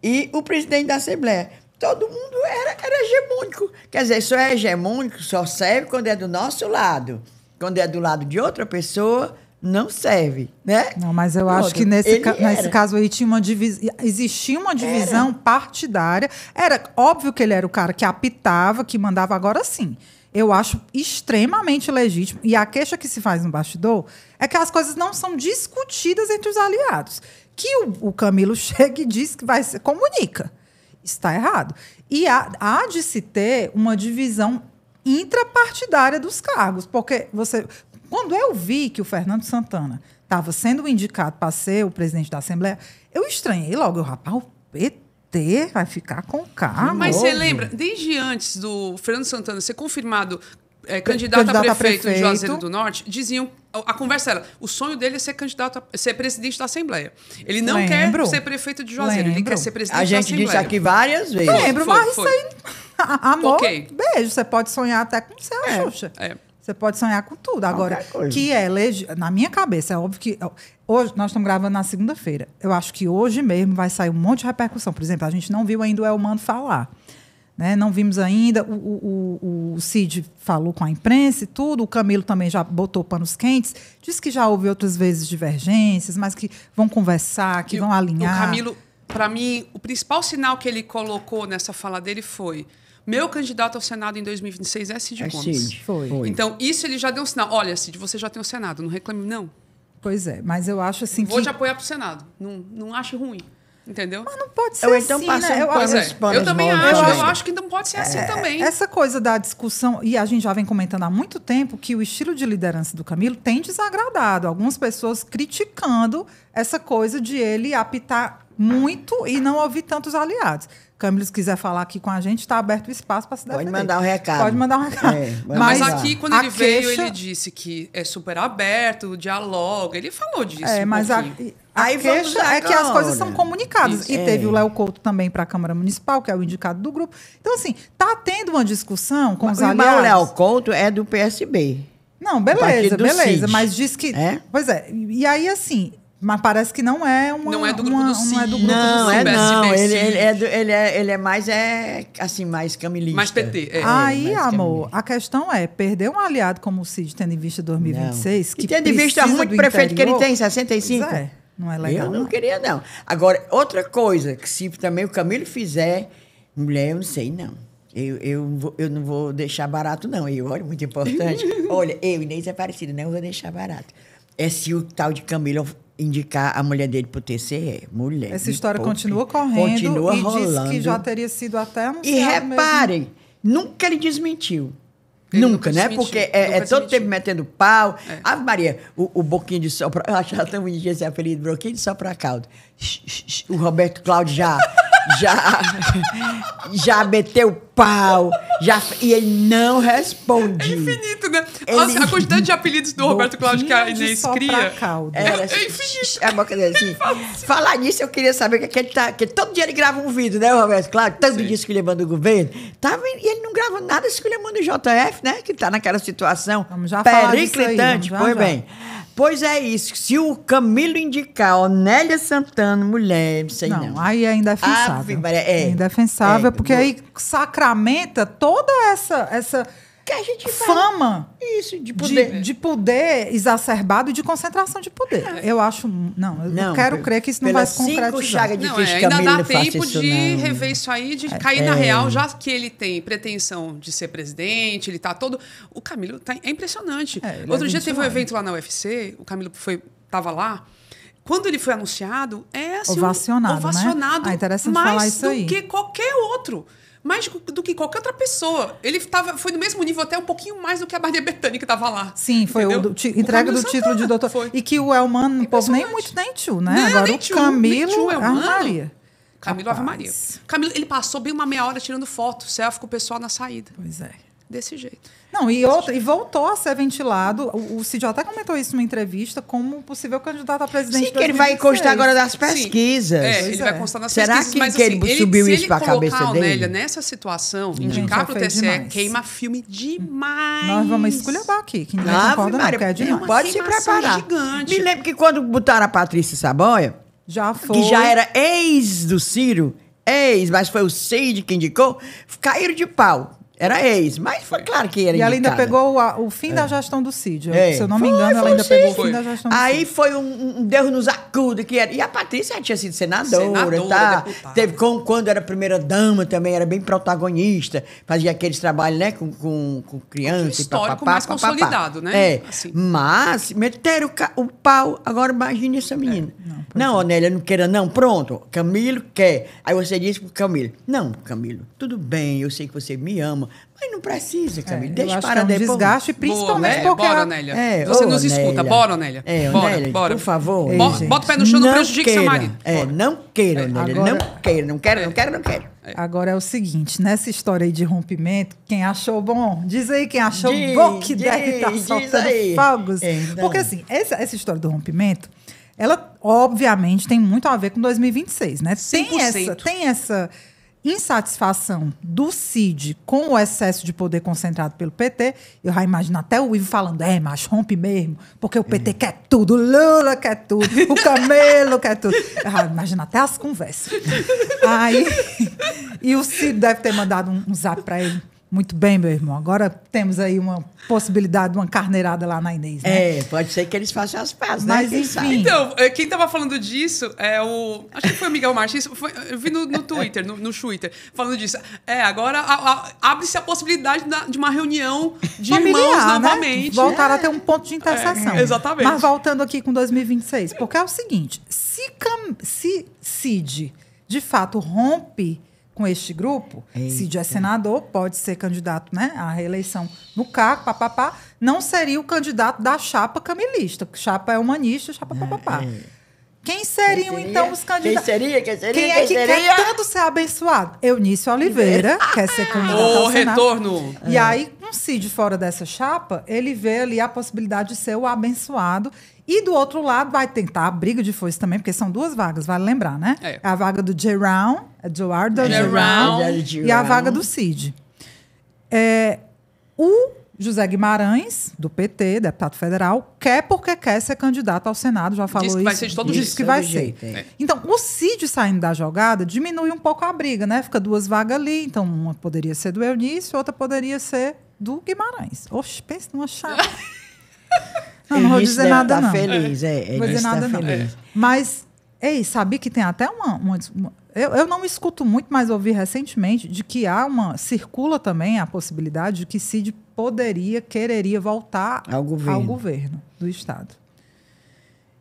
E o presidente da Assembleia. Todo mundo era hegemônico. Quer dizer, só é hegemônico, só serve quando é do nosso lado. Quando é do lado de outra pessoa, não serve, né? Não, mas eu acho que nesse caso aí existia uma divisão partidária. Era óbvio que ele era o cara que apitava, que mandava. Agora sim. Eu acho extremamente legítimo. E a queixa que se faz no bastidor é que as coisas não são discutidas entre os aliados. Que o Camilo chega e diz que comunica. Está errado. E há de se ter uma divisão intrapartidária dos cargos. Porque quando eu vi que o Fernando Santana estava sendo indicado para ser o presidente da Assembleia, eu estranhei logo. Rapaz, o PT vai ficar com o cargo. Mas você lembra, desde antes do Fernando Santana ser confirmado candidato a prefeito de Juazeiro do Norte, diziam, a conversa era, o sonho dele é ser presidente da Assembleia. Ele não quer ser prefeito de Juazeiro, ele quer ser presidente da Assembleia. A gente disse aqui várias vezes. Lembro, mas isso aí... Amor, beijo, você pode sonhar até com o céu, Xuxa. Você pode sonhar com tudo. Agora, que na minha cabeça, é óbvio que... Hoje, nós estamos gravando na segunda-feira. Eu acho que hoje mesmo vai sair um monte de repercussão. Por exemplo, a gente não viu ainda o Eumano falar. Né? Não vimos ainda. O Cid falou com a imprensa e tudo. O Camilo também já botou panos quentes. Disse que já houve outras vezes divergências, mas que vão conversar, que vão alinhar. O Camilo, para mim, o principal sinal que ele colocou nessa fala dele foi... Meu candidato ao Senado em 2026 é Cid Gomes. Cid. Foi. Então, isso ele já deu um sinal. Olha, Cid, você já tem o Senado, não reclame, não. Pois é, mas eu acho assim Vou te apoiar para o Senado. Não acho ruim. Entendeu? Mas não pode ser assim, né? Eu também acho que não pode ser assim também. Essa coisa da discussão, e a gente já vem comentando há muito tempo que o estilo de liderança do Camilo tem desagradado. Algumas pessoas criticando essa coisa de ele apitar muito e não ouvir tantos aliados. Camilo, se quiser falar aqui com a gente, está aberto o espaço para se defender. Pode mandar um recado. Pode mandar um recado. Mas aqui, quando ele veio, ele disse que é super aberto, dialoga. Ele falou disso mas a queixa é que as coisas são comunicadas. Isso. E teve o Léo Couto também para a Câmara Municipal, que é o indicado do grupo. Então, assim, está tendo uma discussão com os aliados. O Léo Couto é do PSB. Não, beleza. Mas diz que... Pois é. E aí, assim... Mas parece que não é uma... Não é do grupo do Cid. Não é do grupo não, do Cid. Não. Ele é mais, assim, mais camilista. Mais PT. Aí, mais amor, a questão é, perder um aliado como o Cid, tendo em vista 2026, não. Que tendo em vista muito prefeito que ele tem, 65. Pois não é legal. Eu não queria, não. Agora, outra coisa, que se também o Camilo fizer, mulher, eu não sei, não. Eu não vou deixar barato, não. Olha, muito importante. Olha, Inês é parecida, não vou deixar barato. É se o tal de Camilo indicar a mulher dele pro TCE. Mulher. Essa história continua correndo rolando. Disse que já teria sido até anunciado. E reparem, nunca ele desmentiu. Nunca, né? Porque é todo tempo metendo pau. Ave Maria, o Boquinho de Sol... Eu acho tão bonitinho esse apelido, Boquinho de Sol pra caldo. O Roberto Cláudio já meteu pau, e ele não responde. É infinito, né? A quantidade de apelidos do Roberto Cláudio que a Inês cria. É infinito. Assim, falar nisso, eu queria saber que todo dia ele grava um vídeo, né, o Roberto Cláudio? Todo dia esculhambando o governo. E ele não grava nada esculhambando o JF, né? Que tá naquela situação periclitante. Pois bem. Pois é isso. Se o Camilo indicar Onélia Santana, mulher, não sei não. Não, aí é indefensável. É indefensável, porque aí sacramenta toda essa que a gente fama isso, de poder exacerbado e de concentração de poder. Eu acho... Eu quero crer que isso não vai se concretizar. Ainda dá tempo de rever isso aí, de cair na real, já que ele tem pretensão de ser presidente, ele tá todo... O Camilo é impressionante. Outro dia teve um evento lá na UFC, o Camilo estava lá. Quando ele foi anunciado, assim, ovacionado, né? Interessante falar isso aí. Mais do que qualquer outro. Mais do que qualquer outra pessoa. Ele foi no mesmo nível, até um pouquinho mais do que a Maria Bethânia que estava lá. Sim, foi entrega do título de doutor. Foi. E que o Elman, o povo nem muito nem tio, né? Não, agora nem o Camilo, Ave Maria. Camilo, Ave Maria. Camilo, ele passou bem uma meia hora tirando foto, selfie com o pessoal na saída. Pois é. Desse jeito. Não, e voltou a ser ventilado. O Cid até comentou isso numa entrevista como possível candidato a presidente. Sim, que ele vai constar agora das pesquisas. Ele vai constar nas pesquisas. Será que ele subiu isso para a cabeça dele? Se ele colocar a Onélia nessa situação, indicar para o TSE, queima filme demais. Nós vamos esculhambar aqui, que ninguém concorda não, que é demais. Pode se preparar. Gigante. Me lembro que quando botaram a Patrícia Saboia, que já era ex do Ciro, mas foi o Cid que indicou, caíram de pau. Era ex, mas foi claro que era. E ela ainda pegou o fim da gestão do Cid. Se eu não me engano, ela ainda pegou o fim da gestão do Cid. Aí foi um Deus nos acuda que era. E a Patrícia tinha sido senadora tá? Teve quando era primeira-dama também, era bem protagonista. Fazia aqueles trabalhos, né, com criança e histórico mais consolidado, né? Assim. Mas meteram o pau. Agora imagine essa menina. Não, Onélia, não queira não. Pronto, Camilo quer. Aí você disse pro Camilo, não, Camilo, tudo bem, eu sei que você me ama, mas não precisa, Camilo. Deixa para depois. Desgaste, principalmente porque... Bora, Onélia. Você nos escuta. Bora, Onélia. Bora. Por favor. Bota o pé no chão, não prejudique seu marido. Não queira, Onélia. Não quero. Agora é o seguinte, nessa história aí de rompimento, quem achou bom? Diz aí quem achou bom que deve estar soltando fogos. Porque assim, essa história do rompimento, ela obviamente tem muito a ver com 2026, né? 100%. Tem essa insatisfação do Cid com o excesso de poder concentrado pelo PT. Eu já imagino até o Ivo falando, mas rompe mesmo, porque o PT quer tudo, o Lula quer tudo, o Camelo quer tudo. Eu já imagino até as conversas. E o Cid deve ter mandado um zap para ele. Muito bem, meu irmão. Agora temos aí uma possibilidade de uma carneirada lá na Inês, né? Pode ser que eles façam as pazes, mas né? Enfim. Então, quem estava falando disso é o... Acho que foi o Miguel Martins. Eu vi no Twitter, no Twitter, falando disso. Agora abre-se a possibilidade de uma reunião de irmãos novamente. Né? Voltaram a ter um ponto de interseção. Exatamente. Mas voltando aqui com 2026. Porque é o seguinte, se Cid, de fato, rompe com este grupo, Cid é senador, pode ser candidato, né, à reeleição no cargo, papapá, não seria o candidato da chapa camilista, porque chapa é humanista, chapa papapá. Quem seriam, então, os candidatos? Quem é que quer tanto ser abençoado? Eunício Oliveira, quer ser candidato ao Senado. Retorno. E aí, com o Cid fora dessa chapa, ele vê ali a possibilidade de ser o abençoado. E do outro lado, vai tentar a briga de foice também, porque são 2 vagas, vale lembrar, né? A vaga do Geround, Eduardo Geround, e a vaga do Cid. O José Guimarães, do PT, deputado federal, quer porque quer ser candidato ao Senado, já falou isso. Diz que vai ser de todo jeito. Diz que vai ser. Então, o Cid saindo da jogada diminui um pouco a briga, né? Fica 2 vagas ali, então uma poderia ser do Eunício, outra poderia ser do Guimarães. Oxe, pensa numa chave. Não vou dizer nada, não. Feliz, não vou dizer nada, não. Mas, sabia que tem até uma eu não escuto muito, mas ouvi recentemente de que circula também a possibilidade de que Cid quereria voltar ao governo do Estado.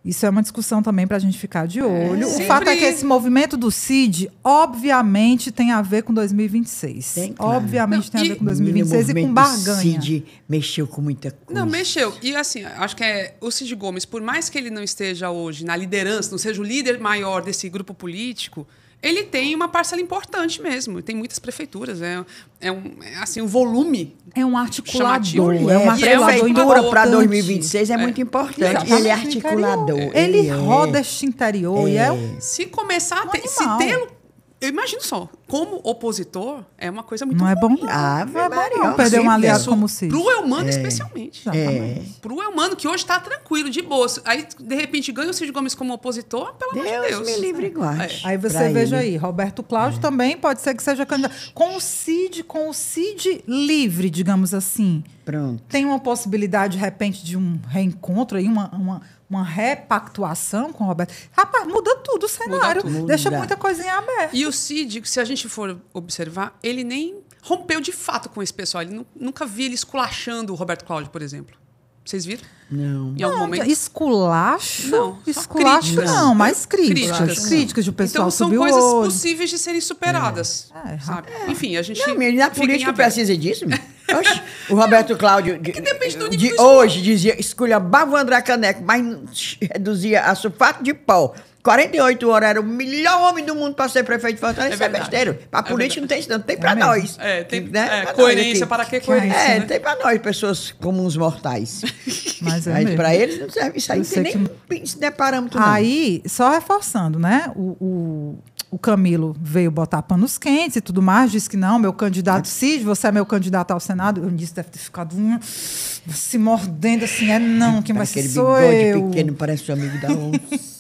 Isso é uma discussão também para a gente ficar de olho. O fato é que esse movimento do Cid, obviamente, tem a ver com 2026. Claro. Obviamente tem a ver com 2026 e com barganha. O Cid mexeu com muita coisa. Não, mexeu. E assim, acho que o Cid Gomes, por mais que ele não esteja hoje na liderança, não seja o líder maior desse grupo político, ele tem uma parcela importante mesmo. Tem muitas prefeituras. Um volume. É um articulador. Chamativo. A prefeitura para 2026 é muito importante. Exatamente. Ele é articulador. Ele roda este interior. Se começar a ter... Eu imagino só, como opositor, é uma coisa muito não é bom. Não é bom não perder um aliado como o Cid. Pro Eumano, especialmente. Pro Eumano, que hoje está tranquilo, de boa. Aí, de repente, ganha o Cid Gomes como opositor, pelo amor de Deus. Me livre e guarde. Aí você veja aí, Roberto Cláudio também pode ser que seja candidato. Com o Cid livre, digamos assim. Pronto. Tem uma possibilidade, de repente, de um reencontro aí, uma repactuação com o Roberto. Rapaz, muda tudo o cenário. Deixa muita coisinha aberta. E o Cid, se a gente for observar, ele nem rompeu de fato com esse pessoal. Nunca vi ele esculachando o Roberto Cláudio, por exemplo. Vocês viram? Não. Em algum momento? Esculacho? Não. Esculacho não, mas críticas de o pessoal subir o olho. São coisas possíveis de serem superadas. Sabe? Enfim, a gente... Na política precisa disso, Oxe, o Roberto Cláudio de hoje dizia, esculhambava o André Caneco, mas reduzia a sulfato de pó. 48 horas, era o melhor homem do mundo para ser prefeito de Fortaleza. Isso é besteira. Para política não tem isso, não. Tem para nós. Tem coerência. Para que coerência? Tem para nós, pessoas comuns mortais. Mas para eles não serve isso aí. Não tem nem se parâmetro, não. Aí, só reforçando, né? O Camilo veio botar panos quentes e tudo mais, disse que não, meu candidato Cid, você é meu candidato ao Senado. Eu disse, deve ter ficado se mordendo assim, quem vai ser sou eu. Aquele bigode pequeno parece o amigo da onça.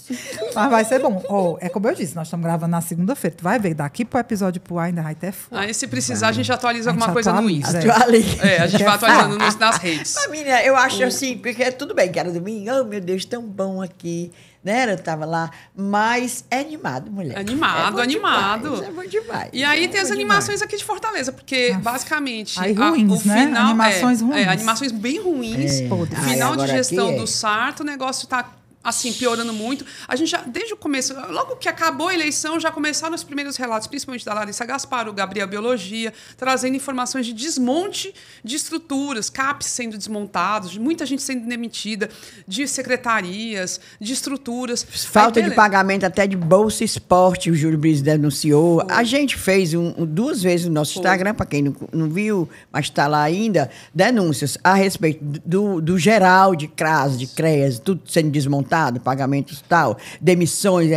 Mas vai ser bom. É como eu disse, nós estamos gravando na segunda-feira. Tu vai ver, daqui pro episódio pro ar ainda vai ter fogo. Aí, se precisar, a gente atualiza alguma coisa no Insta. A gente vai atualizando nas redes. Família, eu acho assim, porque tudo bem que era domingo, oh meu Deus, tão bom aqui. Né? Eu tava lá, mas é animado, mulher. animado. Demais, é bom demais. E aí tem as animações aqui de Fortaleza, porque basicamente aí ruins, né? Final, animações ruins. Animações bem ruins. O final de gestão do Sarto, o negócio tá assim, piorando muito. A gente já, desde o começo, logo que acabou a eleição, já começaram os primeiros relatos, principalmente da Larissa Gaspar, o Gabriel Biologia, trazendo informações de desmonte de estruturas, CAPs sendo desmontados, de muita gente sendo demitida, de secretarias, de estruturas. Falta de pagamento até de Bolsa Esporte, o Júlio Briz denunciou. Foi. A gente fez 2 vezes no nosso Instagram, para quem não viu, mas está lá ainda, denúncias a respeito do geral de CRAS, de CREAS, tudo sendo desmontado, pagamentos tal, demissões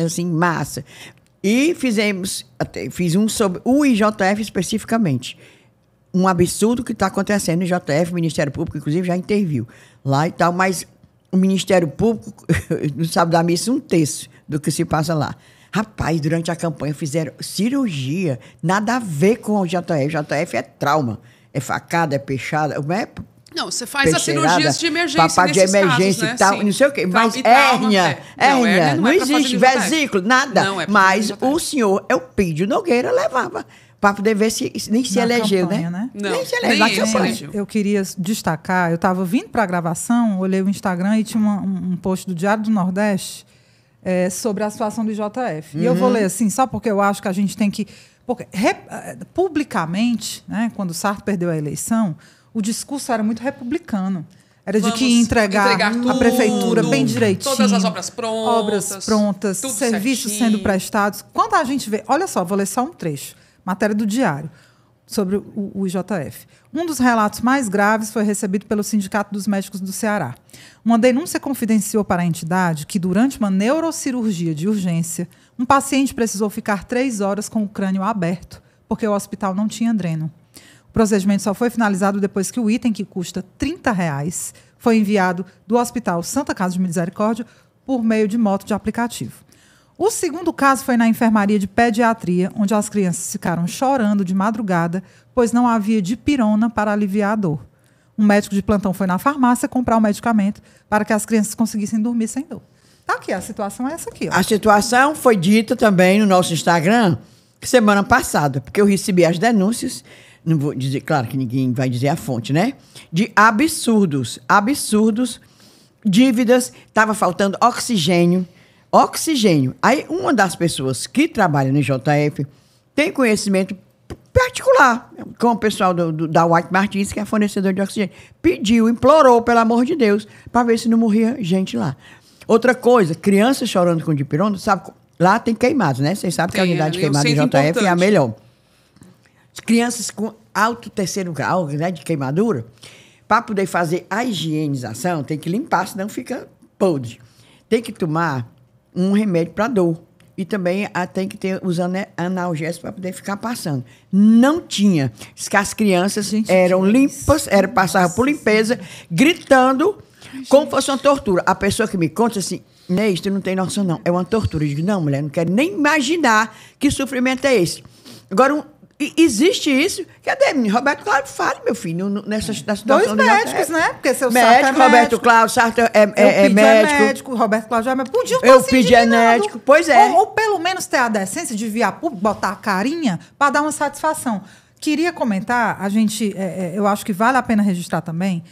assim, massa. E fiz um sobre o IJF especificamente. Um absurdo que está acontecendo no IJF, o Ministério Público, inclusive, já interviu lá e tal, mas o Ministério Público não sabe dar missa 1/3 do que se passa lá. Rapaz, durante a campanha fizeram cirurgia, nada a ver com o IJF. O IJF é trauma, é facada, é peixada, não, você faz as cirurgias de emergência papai de emergência casos, e tal, não sei o quê. Mas hérnia, não existe vesículo, nada. Não, mas o senhor Elpidio Nogueira levava para poder ver se nem se elegeu, campanha, né? Não, nem se elegeu na campanha. Eu queria destacar, eu estava vindo para a gravação, olhei o Instagram e tinha um post do Diário do Nordeste, sobre a situação do IJF. E eu vou ler assim, só porque eu acho que a gente tem que... Porque, publicamente, né, quando o Sarto perdeu a eleição, o discurso era muito republicano. Era de que entregar tudo, a prefeitura bem direitinho. Todas as obras prontas. Serviços certinho. sendo prestados. Quando a gente vê... Olha só, vou ler só um trecho. Matéria do Diário sobre o IJF. Um dos relatos mais graves foi recebido pelo Sindicato dos Médicos do Ceará. Uma denúncia confidenciou para a entidade que, durante uma neurocirurgia de urgência, um paciente precisou ficar 3 horas com o crânio aberto, porque o hospital não tinha dreno. O procedimento só foi finalizado depois que o item, que custa R$30, foi enviado do Hospital Santa Casa de Misericórdia por meio de moto de aplicativo. O segundo caso foi na enfermaria de pediatria, onde as crianças ficaram chorando de madrugada, pois não havia dipirona para aliviar a dor. Um médico de plantão foi na farmácia comprar o medicamento para que as crianças conseguissem dormir sem dor. Tá aqui, a situação é essa aqui. Ó. A situação foi dita também no nosso Instagram semana passada, porque eu recebi as denúncias, não vou dizer, claro que ninguém vai dizer a fonte, né? De absurdos, dívidas, estava faltando oxigênio. Aí, uma das pessoas que trabalha no IJF tem conhecimento particular, com o pessoal da White Martins, que é fornecedor de oxigênio. Pediu, implorou, pelo amor de Deus, para ver se não morria gente lá. Outra coisa, crianças chorando com dipirona, sabe, lá tem queimados, né? Vocês sabem que a unidade de queimado do IJF é a melhor. Crianças com alto terceiro grau, né, de queimadura, para poder fazer a higienização, tem que limpar, senão fica podre. Tem que tomar um remédio para dor. E também tem que ter usando analgésico para poder ficar passando. Não tinha. As crianças eram limpas, passavam por limpeza, gritando como fosse uma tortura. A pessoa que me conta assim, Inês, tu não tem noção não, é uma tortura. Eu digo, não, mulher, não quero nem imaginar que sofrimento é esse. Agora, existe isso? Cadê, Roberto Cláudio? Fale, meu filho, nessa situação. 2 médicos, né? Porque seu médico, Sarto é Roberto médico. Cláudio, Sarto é médico. Roberto Cláudio é médico. Eu pedi é médico, pois é. Ou pelo menos ter a decência de vir a público, botar a carinha para dar uma satisfação. Queria comentar, eu acho que vale a pena registrar também,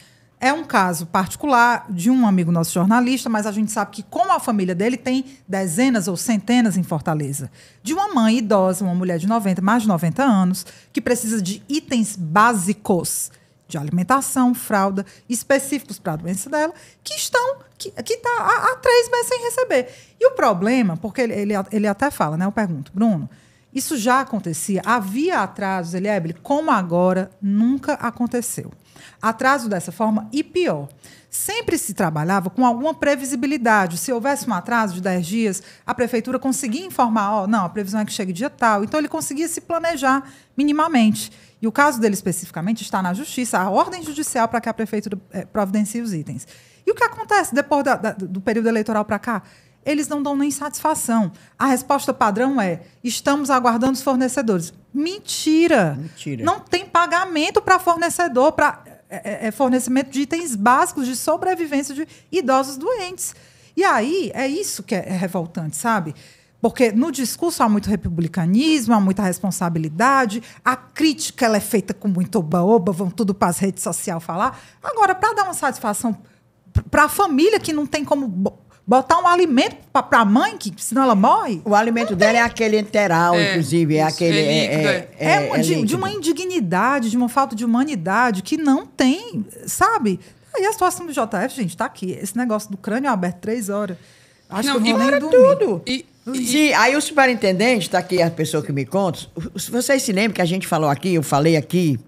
é um caso particular de um amigo nosso jornalista, mas a gente sabe que, como a família dele tem dezenas ou centenas em Fortaleza, de uma mãe idosa, uma mulher de mais de 90 anos, que precisa de itens básicos de alimentação, fralda, específicos para a doença dela, que está há 3 meses sem receber. E o problema, porque ele até fala, né? Eu pergunto, Bruno, isso já acontecia? Havia atrasos, Eliébele, como agora nunca aconteceu. Atraso dessa forma e pior. Sempre se trabalhava com alguma previsibilidade. Se houvesse um atraso de 10 dias, a prefeitura conseguia informar, não, a previsão é que chegue dia tal. Então, ele conseguia se planejar minimamente. E o caso dele, especificamente, está na justiça, a ordem judicial para que a prefeitura providencie os itens. E o que acontece depois do período eleitoral para cá? Eles não dão nem satisfação. A resposta padrão é: estamos aguardando os fornecedores. Mentira! Não tem pagamento para fornecedor, para fornecimento de itens básicos de sobrevivência de idosos doentes. E aí, é isso que é revoltante, sabe? Porque no discurso há muito republicanismo, há muita responsabilidade, a crítica ela é feita com muito oba-oba, vão tudo para as redes sociais falar. Agora, para dar uma satisfação para a família que não tem como botar um alimento para a mãe, que senão ela morre. O alimento dela é aquele integral, inclusive. É aquele. De uma indignidade, de uma falta de humanidade que não tem, sabe? Aí a situação do JF, gente, está aqui. Esse negócio do crânio aberto 3 horas. Acho que eu vou nem dormir. Tudo. Sim, aí o superintendente, está aqui a pessoa que me conta. Vocês se lembram que a gente falou aqui, eu falei aqui,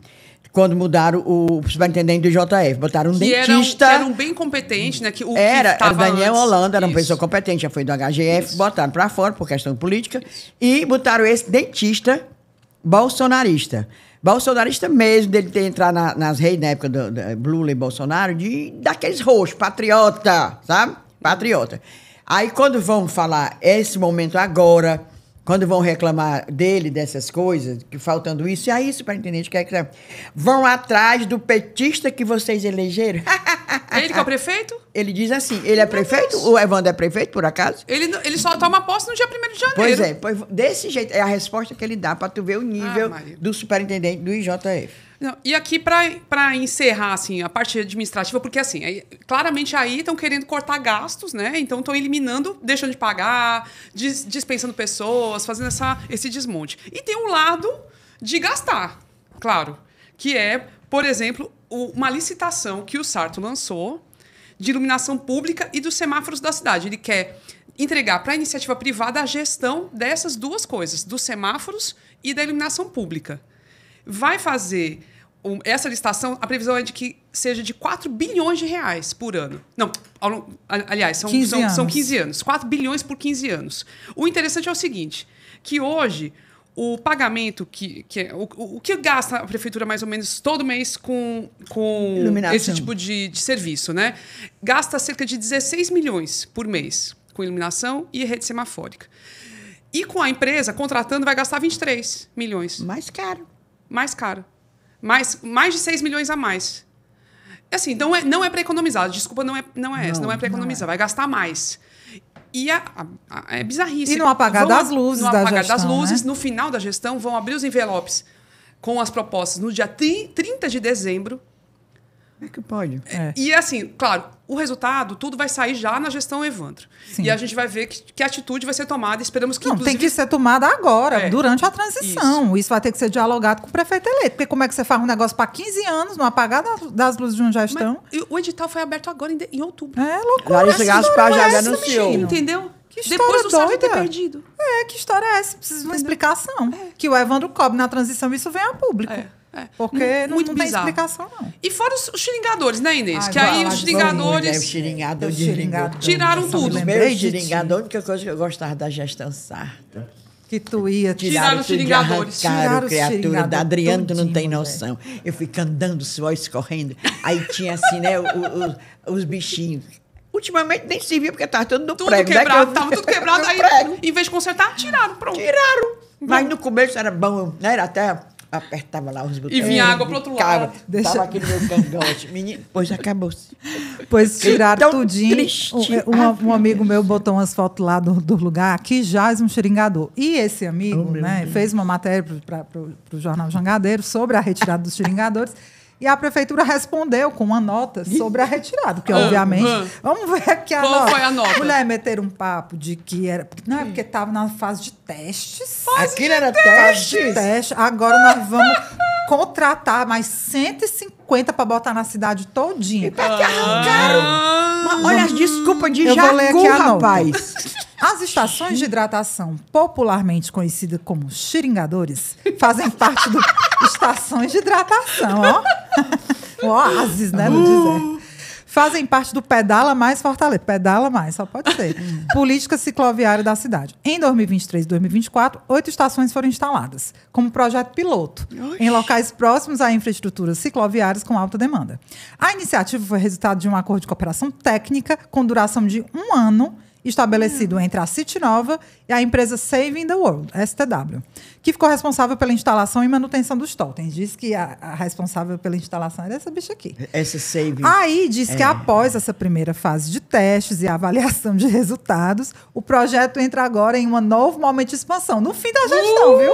quando mudaram o superintendente do JF, botaram um dentista. Que eram bem competentes, né? Era o Daniel Holanda, era uma pessoa competente, já foi do HGF, botaram para fora por questão política, e botaram esse dentista bolsonarista. Bolsonarista mesmo, dele ter entrado nas redes na época do Lula e Bolsonaro, daqueles roxos, patriota, sabe? Patriota. Aí, quando vão falar esse momento agora, quando vão reclamar dele, dessas coisas, que faltando isso, e aí, superintendente, vão atrás do petista que vocês elegeram. Ele que é o prefeito? Ele diz assim, ele é prefeito? O Evandro é prefeito, por acaso? Ele só toma posse no dia 1º de janeiro. Pois desse jeito, é a resposta que ele dá, para tu ver o nível do superintendente do IJF. Não, e aqui, para encerrar assim, a parte administrativa, porque assim, claramente aí estão querendo cortar gastos, né? Então estão eliminando, deixando de pagar, dispensando pessoas, fazendo esse desmonte. E tem um lado de gastar, claro, que é, por exemplo, uma licitação que o Sarto lançou de iluminação pública e dos semáforos da cidade. Ele quer entregar para a iniciativa privada a gestão dessas duas coisas, dos semáforos e da iluminação pública. Vai fazer essa licitação, a previsão é de que seja de 4 bilhões de reais por ano. Não, aliás, são 15 anos. 4 bilhões por 15 anos. O interessante é o seguinte, que hoje o pagamento, o que gasta a prefeitura mais ou menos todo mês com esse tipo de serviço, né? Gasta cerca de 16 milhões por mês com iluminação e rede semafórica. E com a empresa, contratando, vai gastar 23 milhões. Mais caro. Mais caro. Mais de 6 milhões a mais. Assim, não é para economizar. Desculpa, não é para economizar. Vai gastar mais. E é bizarrice. E no apagar das luzes da gestão, no apagar das luzes, né? no final da gestão, vão abrir os envelopes com as propostas no dia 30 de dezembro. Como é que pode? E assim, claro, o resultado, tudo vai sair já na gestão Evandro. Sim. E a gente vai ver que atitude vai ser tomada. Esperamos que, tem que ser tomada agora, durante a transição. Isso vai ter que ser dialogado com o prefeito eleito. Porque como é que você faz um negócio para 15 anos, no apagar das luzes de uma gestão? Mas o edital foi aberto agora em outubro. É loucura. Larissa Gaspar já anunciou. Entendeu? Que história depois do Sarto ter doida. perdido. Que história é essa? Precisa de uma explicação. Que o Evandro cobre na transição, isso vem a público. Porque não tem explicação, não. E fora os xiringadores, né, Inês? Que aí os xiringadores... O xiringador tiraram tudo. Os meus xiringadores, a única coisa que eu gostava da gestão Sarto. Que tu ia... Tiraram os xiringadores. Tiraram criatura da Adriana, tu não tem noção. Eu fico andando, suor escorrendo. Aí tinha assim, né, os bichinhos. Ultimamente nem se via, porque estava tudo no prego. Quebrado, tava tudo quebrado. Aí, em vez de consertar, tiraram, pronto. Tiraram. Mas no começo era bom, né? Era até... Apertava lá os botões. E vinha água pro outro lado. Tava aqui no meu cangote. Menino, pois acabou-se. Pois tiraram tudinho. Um amigo meu botou umas fotos lá do lugar que jaz um xiringador. E esse amigo, né, fez uma matéria para o Jornal Jangadeiro sobre a retirada dos xiringadores. E a prefeitura respondeu com uma nota sobre a retirada. Porque, obviamente... Vamos ver aqui a nota. Qual foi a nota? Mulher meteram um papo de que era... Não, é porque estava na fase de testes. Aquilo era teste. Agora nós vamos contratar mais 150 para botar na cidade todinha. E para que arrancaram? Olha as desculpas de Jacu, rapaz. As estações de hidratação, popularmente conhecidas como xiringadores, fazem parte do... Estações de hidratação, ó. Oásis, né, no deserto. Fazem parte do Pedala Mais Fortaleza. Pedala Mais, só pode ser. Política cicloviária da cidade. Em 2023 e 2024, 8 estações foram instaladas, como projeto piloto, em locais próximos a infraestruturas cicloviárias com alta demanda. A iniciativa foi resultado de um acordo de cooperação técnica com duração de 1 ano, estabelecido entre a City Nova e a empresa Saving the World, STW, que ficou responsável pela instalação e manutenção dos totens. Diz que a responsável pela instalação era essa bicha aqui. Essa Saving. Aí diz que após essa primeira fase de testes e avaliação de resultados, o projeto entra agora em um novo momento de expansão. No fim da gestão, viu?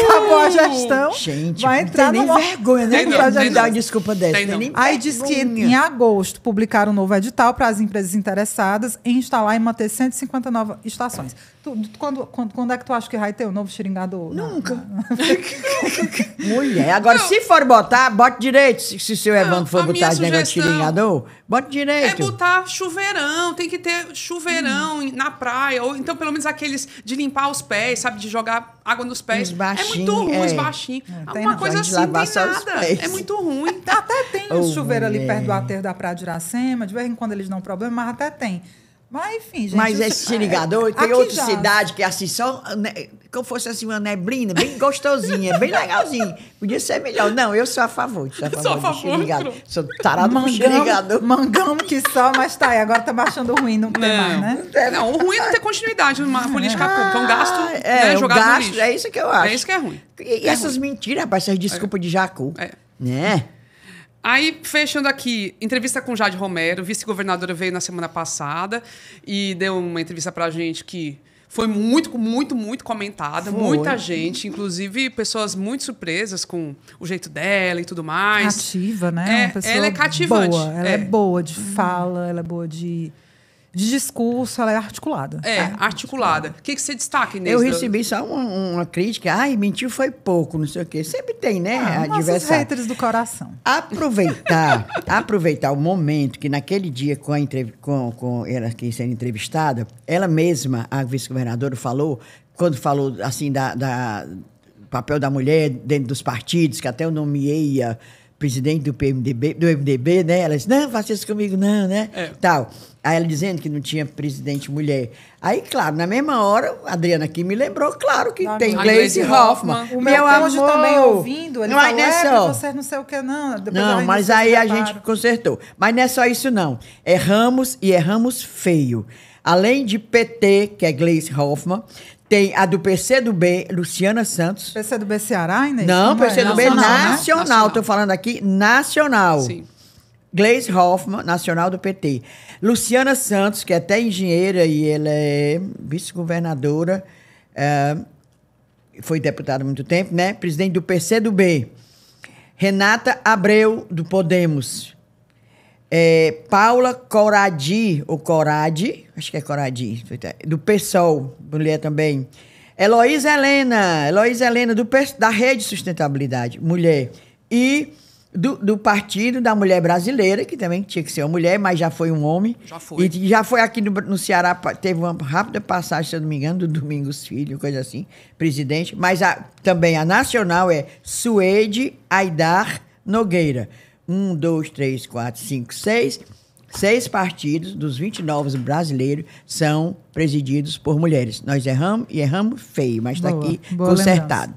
Acabou a gestão. Gente, vai entrar não tem nem vergonha, né? Não dar uma desculpa dessa. Aí diz que em agosto publicaram um novo edital para as empresas interessadas em instalar e manter 159 estações. Quando é que tu acha que vai ter o novo xiringador? Nunca. Mulher, agora se for botar, bote direito. Se o seu Evandro for botar esse negócio de xiringador, bote direito. É botar chuveirão, tem que ter chuveirão na praia, ou então pelo menos aqueles de limpar os pés, sabe, de jogar água nos pés. É muito ruim, os baixinhos. Uma coisa assim, não tem nada. É muito ruim. Até tem um chuveiro ali perto do aterro da Praia de Iracema, de vez em quando eles dão problema, mas até tem. Mas, enfim, gente... Mas esse xiringador, tem outra cidade que é assim, só... Como fosse assim uma neblina, bem gostosinha, bem legalzinho. Podia ser melhor. Não, eu sou a favor. Sou a favor do xiringador. Sou tarado pro xiringador. Mangamos que só, mas tá aí. Agora tá baixando o ruim, não tem mais, né? Não, o ruim é não ter continuidade numa política pública. É um gasto, né, jogado no lixo. É isso que eu acho. É isso que é ruim. E essas mentiras, rapaz, essas desculpas de Jacu. Né? Aí, fechando aqui, entrevista com Jade Romero, vice-governadora, veio na semana passada e deu uma entrevista pra gente que Foi muito, muito, muito comentada. Muita gente, inclusive pessoas muito surpresas com o jeito dela e tudo mais. Cativa, né? Ela é cativante. Boa. Ela é boa de fala, ela é boa de discurso, ela é articulada. Articulada. O que você destaca, Inês? Eu recebi só uma crítica. Ai, mentiu foi pouco, não sei o quê. Sempre tem, né? Nossos haters do coração. Aproveitar o momento que naquele dia, com ela aqui sendo entrevistada, ela mesma, a vice-governadora, quando falou assim do papel da mulher dentro dos partidos, que até eu nomeei a presidente do MDB, né? Ela disse, não, faça isso comigo, não, né? Tal. Aí ela dizendo que não tinha presidente mulher. Aí, claro, na mesma hora, a Adriana aqui me lembrou, claro, que tem Gleisi Hoffmann. O meu hoje também ouvindo, ele falou, você não sei o que, não. Não, mas aí a gente consertou. Mas não é só isso, não. Erramos e erramos feio. Além de PT, que é Gleisi Hoffmann, tem a do PCdoB, Luciana Santos. PCdoB Ceará, Inês? Não, PCdoB nacional. Estou falando aqui nacional. Sim. Gleisi Hoffmann, nacional do PT. Luciana Santos, que é até engenheira e ela é vice-governadora, foi deputada há muito tempo, né? Presidente do PCdoB. Renata Abreu, do Podemos. Paula Coradi, ou Coradi, acho que é Coradi, do PSOL, mulher também. Heloísa Helena da Rede Sustentabilidade, mulher. E do Partido da Mulher Brasileira, que também tinha que ser uma mulher, mas já foi um homem. Já foi. E já foi aqui no Ceará, teve uma rápida passagem, se eu não me engano, do Domingos Filho, coisa assim, presidente. Mas também a nacional é Suede Aidar Nogueira. 1, 2, 3, 4, 5, 6. 6 partidos dos 29 brasileiros são presididos por mulheres. Nós erramos e erramos feio, mas está aqui consertado.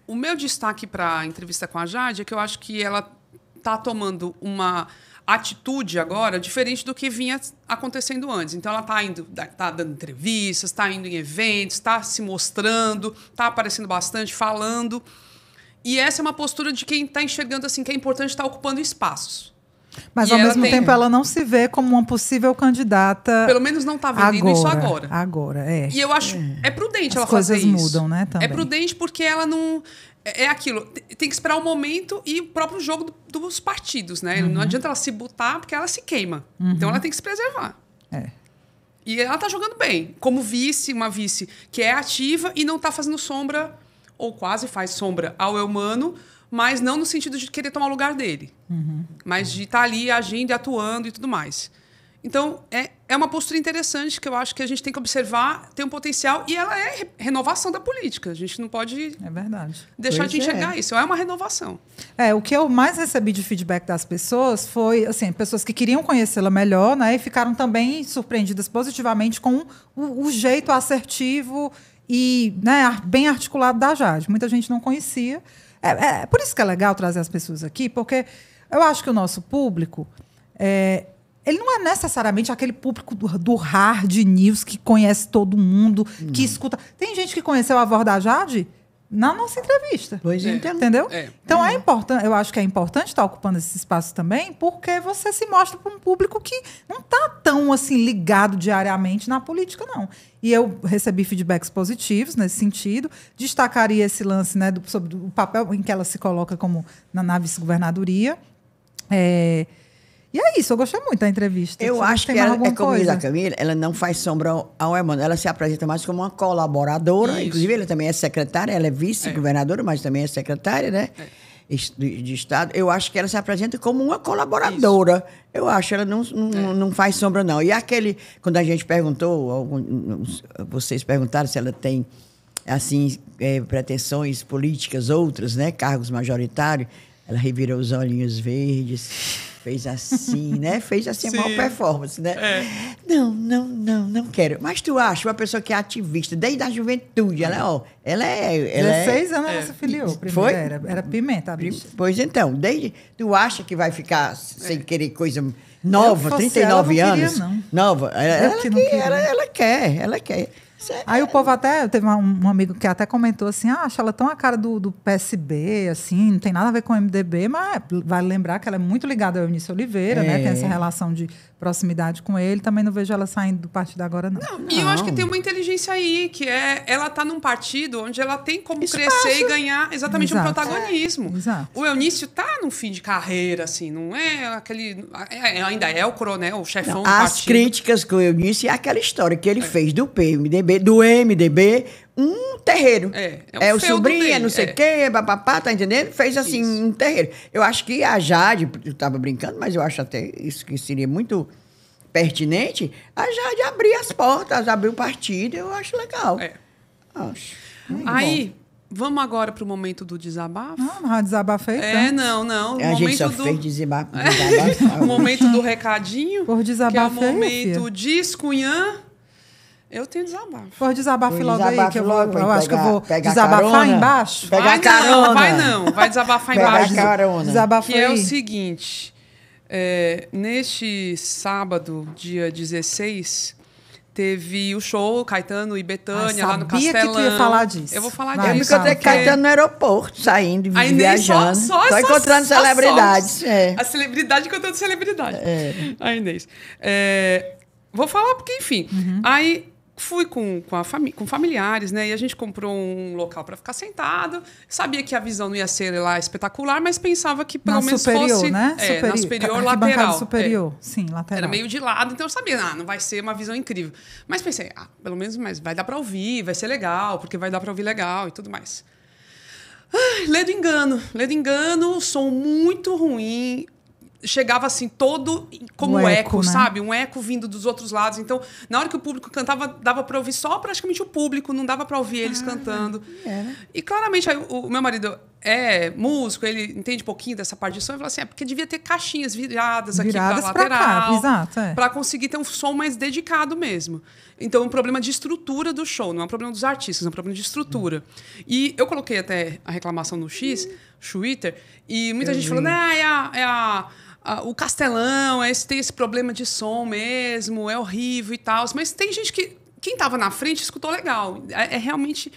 O meu destaque para a entrevista com a Jade é que eu acho que ela está tomando uma atitude agora diferente do que vinha acontecendo antes. Então, ela está dando entrevistas, está indo em eventos, está se mostrando, está aparecendo bastante, falando. E essa é uma postura de quem está enxergando assim, que é importante estar ocupando espaços. Mas, ao mesmo tempo, ela não se vê como uma possível candidata. Pelo menos não está vendendo isso agora. Agora, é. E eu acho é prudente ela fazer isso. As coisas mudam, né? Também. É prudente porque ela não... É aquilo, tem que esperar o momento e o próprio jogo dos partidos, né? Não adianta ela se botar porque ela se queima. Então, ela tem que se preservar. E ela está jogando bem. Como uma vice que é ativa e não está fazendo sombra, ou quase faz sombra ao Eumano, mas não no sentido de querer tomar o lugar dele. Mas de estar ali agindo e atuando e tudo mais. Então, é uma postura interessante que eu acho que a gente tem que observar, tem um potencial, e ela é renovação da política. A gente não pode deixar de enxergar isso. É uma renovação. O que eu mais recebi de feedback das pessoas foi assim, pessoas que queriam conhecê-la melhor, né, e ficaram também surpreendidas positivamente com o jeito assertivo e, né, bem articulado da Jade. Muita gente não conhecia. Por isso que é legal trazer as pessoas aqui, porque eu acho que o nosso público... ele não é necessariamente aquele público do hard news que conhece todo mundo, que escuta. Tem gente que conheceu a voz da Jade na nossa entrevista. Pois então. Entendeu? Então, é importante, eu acho que é importante estar ocupando esse espaço também, porque você se mostra para um público que não está tão assim, ligado diariamente na política, não. E eu recebi feedbacks positivos nesse sentido. Destacaria esse lance, né, sobre o papel em que ela se coloca como na vice-governadoria. E é isso, eu gostei muito da entrevista. Eu acho que ela, como diz a Camila, ela não faz sombra ao Emmanuel, ela se apresenta mais como uma colaboradora, isso. Inclusive ela também é secretária, ela é vice-governadora, mas também é secretária, né? De Estado. Eu acho que ela se apresenta como uma colaboradora. Isso. Eu acho, ela não faz sombra, não. E quando a gente perguntou, vocês perguntaram se ela tem, assim, pretensões políticas, outras, né? Cargos majoritários, ela revirou os olhinhos verdes... Fez assim, né? Fez assim a maior performance, né? Não quero. Mas tu acha uma pessoa que é ativista desde a juventude, ela é... 16 anos ela se filiou. Primeiro foi? Era pimenta, a bicha. Pois então, tu acha que vai ficar sem querer coisa nova, 39 anos? Não. Nova. Ela quer. Aí o povo até... Teve um amigo que até comentou assim, acha ela tão a cara do PSB, assim, não tem nada a ver com o MDB, mas vale lembrar que ela é muito ligada ao Eunício Oliveira, né? Tem essa relação de proximidade com ele, também não vejo ela saindo do partido agora, não. E eu acho que tem uma inteligência aí, que ela tá num partido onde ela tem como crescer e ganhar exatamente um protagonismo. O Eunício tá num fim de carreira, assim, não é aquele... ainda é o coronel, o chefão do partido. As críticas com o Eunício é aquela história que ele fez do PMDB, do MDB, um terreiro. É o sobrinho, não sei o quê, papapá, tá entendendo? Fez assim, um terreiro. Eu acho que a Jade, eu tava brincando, mas eu acho até isso que seria muito pertinente, a Jade abrir as portas, abrir o partido, eu acho legal. Acho. Aí, vamos agora pro momento do desabafo? Não, desabafei. Não. A gente só fez desabafo. O momento do recadinho, por desabafo, que é o momento descunhã. Eu tenho desabafo. Por desabafo logo aí, que eu acho que eu vou desabafar embaixo. Pegar carona. Vai desabafar embaixo. Pegar carona. Desabafo que é o seguinte, neste sábado, dia 16, teve o show Caetano e Bethânia lá no Castelão. Sabia que tu ia falar disso. Eu vou falar disso. Eu me encontrei Caetano no aeroporto, saindo, viajando. Só encontrando celebridades. A celebridade encontrando celebridade. A Inês. Vou falar porque, enfim. Aí... fui com familiares, né? E a gente comprou um local para ficar sentado. Sabia que a visão não ia ser lá espetacular, mas pensava que pelo menos superior, fosse... né? Na superior lateral. Superior, sim, lateral. Era meio de lado, então eu sabia, não vai ser uma visão incrível. Mas pensei, pelo menos vai dar para ouvir, vai ser legal, porque vai dar para ouvir legal e tudo mais. Ledo engano, som muito ruim. Chegava assim, todo como eco, né? Sabe? Um eco vindo dos outros lados. Então, na hora que o público cantava, dava para ouvir só praticamente o público, não dava para ouvir eles cantando. E claramente, aí, o meu marido é músico, ele entende um pouquinho dessa parte de som, e falou assim, porque devia ter caixinhas viradas aqui para lateral, para conseguir ter um som mais dedicado mesmo. Então, é um problema de estrutura do show, não é um problema dos artistas, é um problema de estrutura. E eu coloquei até a reclamação no Twitter, e muita gente falou, o Castelão, tem esse problema de som mesmo, é horrível e tal. Mas tem gente que... Quem estava na frente escutou legal. Realmente...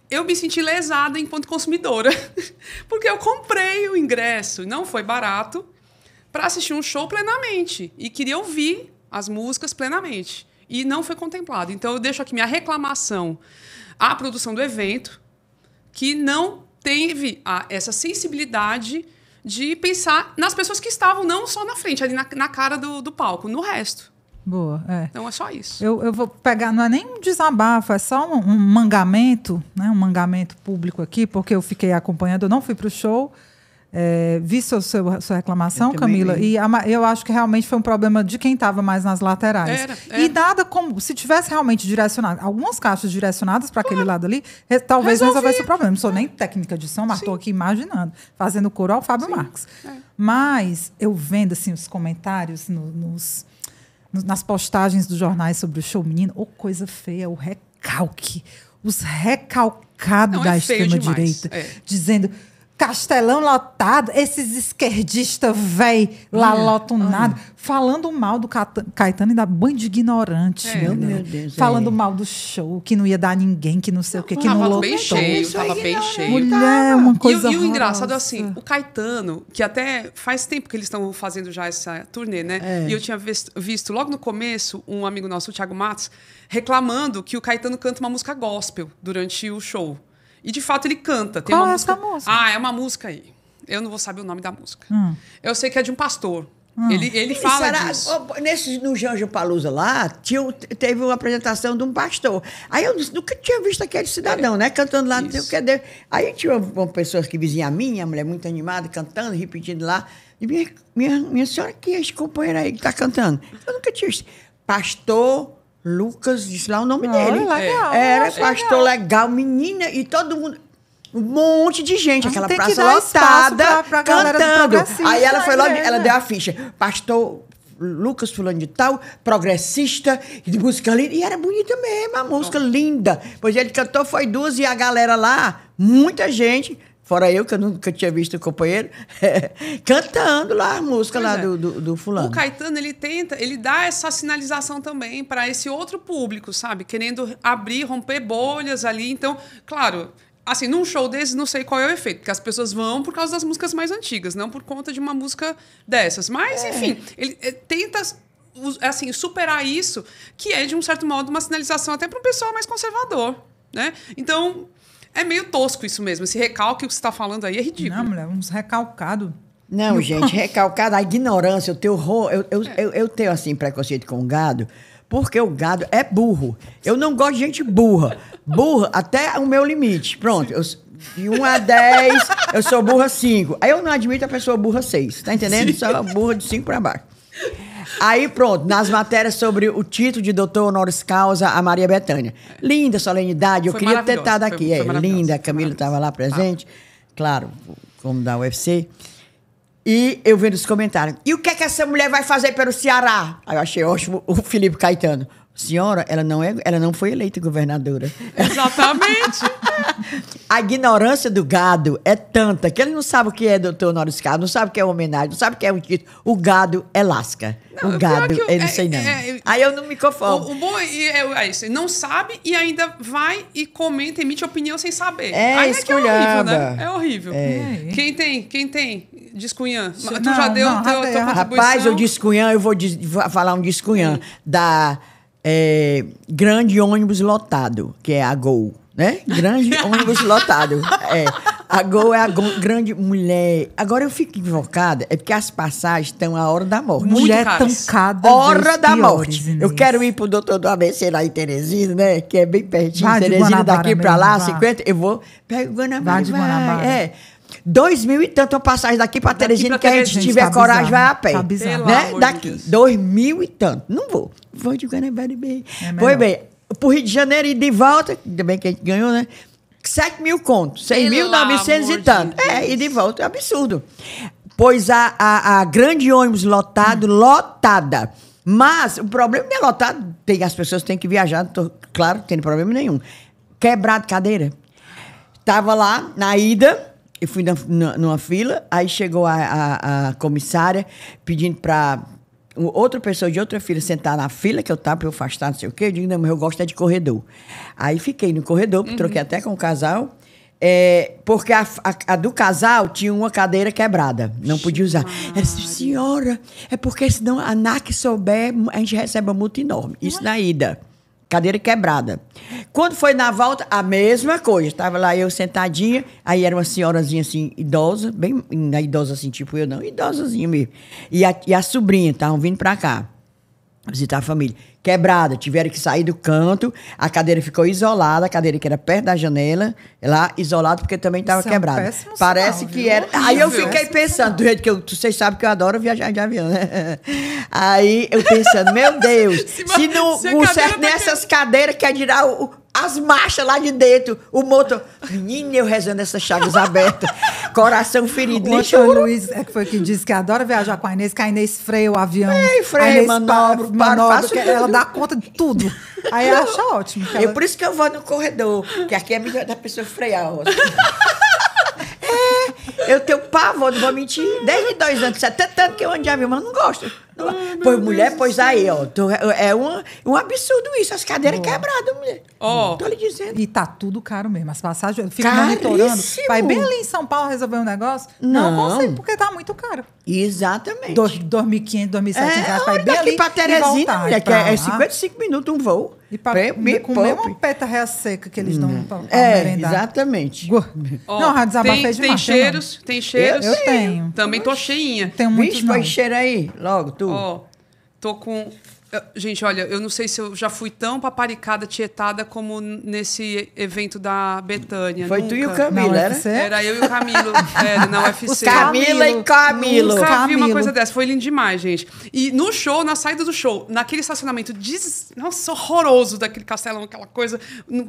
Eu me senti lesada enquanto consumidora. Porque eu comprei o ingresso, não foi barato, para assistir um show plenamente. E queria ouvir as músicas plenamente. E não foi contemplado. Então, eu deixo aqui minha reclamação à produção do evento, que não teve essa sensibilidade... de pensar nas pessoas que estavam não só na frente, ali na cara do palco, no resto. Boa, Então é só isso. Eu vou pegar, não é nem um desabafo, é só um mangamento, né? Um mangamento público aqui, porque eu fiquei acompanhando, eu não fui para o show, vi sua reclamação, Camila, e eu acho que realmente foi um problema de quem estava mais nas laterais. Era. E nada como, se tivesse realmente direcionado, algumas caixas direcionadas para aquele lado ali, talvez resolvesse o problema. Não sou nem técnica de som, mas estou aqui imaginando, fazendo coro ao Fábio Marques. Mas eu vendo assim, os comentários nas postagens dos jornais sobre o show, menino, coisa feia, o recalque, os recalcados da extrema-direita, dizendo... Castelão lotado, esses esquerdistas velho lá lotam nada, falando mal do Caetano e da banho de ignorante. Meu Deus. Falando mal do show, que não ia dar ninguém, que não sei o quê, que não lotou. Tava bem cheio. Mulher, uma coisa E o engraçado é assim, o Caetano, que até faz tempo que eles estão fazendo já essa turnê, né? E eu tinha visto logo no começo um amigo nosso, o Thiago Matos, reclamando que o Caetano canta uma música gospel durante o show. E, de fato, ele canta. Tem Qual uma é música... essa música? É uma música aí. Eu não vou saber o nome da música. Eu sei que é de um pastor. Ele fala disso. No Janjo Palusa lá, teve uma apresentação de um pastor. Aí eu nunca tinha visto aquele cidadão, né? Cantando lá. Aí tinha uma pessoa que vizinha minha, mulher muito animada, cantando, repetindo lá. E minha senhora, que é esse companheiro aí que está cantando? Eu nunca tinha visto. Pastor Lucas, disse lá o nome dele. Legal, era pastor legal, menina, e todo mundo... Um monte de gente, aquela tem praça que dar lotada, pra cantando. Aí ela foi logo, igreja. ela deu a ficha. Pastor Lucas fulano de tal, progressista, de música linda. E era bonita mesmo, a música linda. Pois ele cantou, foi 2, e a galera lá, muita gente... Fora eu, que eu nunca tinha visto o companheiro, cantando lá a música do fulano. O Caetano, ele dá essa sinalização também para esse outro público, sabe? Querendo abrir, romper bolhas ali. Então, claro, assim, num show desses, não sei qual é o efeito, porque as pessoas vão por causa das músicas mais antigas, não por conta de uma música dessas. Mas, enfim, ele tenta assim, superar isso, que é, de um certo modo, uma sinalização até para um pessoal mais conservador, né? Então, é meio tosco isso mesmo. Esse recalque que você está falando aí é ridículo. Não, mulher, uns recalcados. Não, gente, recalcado, a ignorância, eu tenho, assim, preconceito com o gado, porque o gado é burro. Eu não gosto de gente burra. Burra até o meu limite. Pronto, de 1 a 10, eu sou burra 5. Aí eu não admito a pessoa burra 6, tá entendendo? Só burra de 5 para baixo. Aí, pronto, nas matérias sobre o título de doutor honoris causa a Maria Bethânia. Linda solenidade, eu queria ter estado aqui. Foi linda, a Camila estava lá presente, claro, como da UFC. E eu vendo os comentários. E o que é que essa mulher vai fazer pelo Ceará? Aí eu achei ótimo o Felipe Caetano. Senhora, ela não foi eleita governadora. Exatamente. A ignorância do gado é tanta que ele não sabe o que é doutor honoris causa, não sabe o que é homenagem, não sabe o que é um título. O gado é lasca. O gado, eu não sei não. Aí eu não me conformo. O bom é isso. Não sabe e ainda vai e comenta, emite opinião sem saber. Aí é que é horrível, né? É horrível. Quem tem? Discunhã. Tu já deu tua contribuição? Rapaz, eu Discunhã, eu vou falar um Discunhã da Grande Ônibus Lotado, que é a Gol, né? Grande Ônibus Lotado. A Gol é a grande mulher. Agora eu fico invocada, é porque as passagens estão a hora da morte. Mulher tão cada hora da morte. Inês. Eu quero ir pro doutor do ABC lá em Teresina, né? Que é bem pertinho. Teresina daqui pra lá, 50. Eu vou, pego o Guanabara. 2.000 e tanto a passagem daqui pra Teresina, que a gente tiver coragem, vai a pé. Né? Daqui, 2.000 e tanto. Não vou. Vou de Guanabara bem. Pois bem, pro Rio de Janeiro e de volta, ainda bem que a gente ganhou, né? 7.000 contos. 6.900 e tanto. E de volta, é absurdo. Pois a grande ônibus lotada. Mas o problema não é lotado. As pessoas têm que viajar, claro, não tem problema nenhum. Quebrado cadeira. Tava lá, na ida... Eu fui numa fila, aí chegou a comissária pedindo para outra pessoa de outra fila sentar na fila que eu estava para eu afastar, não sei o quê. Eu digo, não, mas eu gosto de corredor. Aí fiquei no corredor, troquei até com o casal, porque a do casal tinha uma cadeira quebrada, não podia usar. Ela disse, senhora, é porque senão a ANAC souber, a gente recebe uma multa enorme. Isso na ida. Cadeira quebrada. Quando foi na volta, a mesma coisa. Estava lá eu sentadinha, aí era uma senhorazinha assim, idosa, bem idosa assim, tipo eu não, idosazinha mesmo. E a sobrinha, estavam vindo para cá, visitar a família. Quebrada, tiveram que sair do canto, a cadeira ficou isolada, a cadeira que era perto da janela, lá isolada, porque também estava quebrada. Parece sinal, que era. Aí eu fiquei pensando, do jeito que vocês sabem que eu adoro viajar de avião, né? Aí eu pensando, meu Deus, se não conserta nessas cadeiras, quer tirar as marchas lá de dentro, o motor. Menina, eu rezando essas chagas abertas, coração ferido. O Antônio Luiz foi que disse que adora viajar com a Inês, que a Inês freia o avião. Freia, manobra, ela dá conta de tudo. Aí acha ótimo. É por isso que eu vou no corredor, que aqui é melhor da pessoa frear. Eu tenho pavor, não vou mentir. Desde 2 anos, 70 anos que eu ando de avião, mas não gosto. Pois mulher, pois aí, ó. É um absurdo isso, as cadeiras quebradas, mulher. Tô lhe dizendo. E tá tudo caro mesmo. As passagens, eu fico monitorando. Vai bem ali em São Paulo resolver um negócio? Não consigo, porque tá muito caro. Exatamente. 2.500, 2.700 reais. Vai bem ali pra Teresina, mulher, que é 55 minutos um voo. E pra comer uma peta réa seca que eles dão pra merendar. Exatamente. Não, a desabafei demais. Tem cheiros? Eu tenho. Também tô cheinha. Tenho muitos. Vixe, põe cheiro aí, logo, tu. Tô com... Gente, olha, eu não sei se eu já fui tão paparicada, tietada como nesse evento da Bethânia. Foi tu e o Camilo, era? Era eu e o Camilo, na UFC. Camila e Camilo. Nunca vi uma coisa dessa. Foi lindo demais, gente. E no show, na saída do show, naquele estacionamento nossa, horroroso daquele castelão, aquela coisa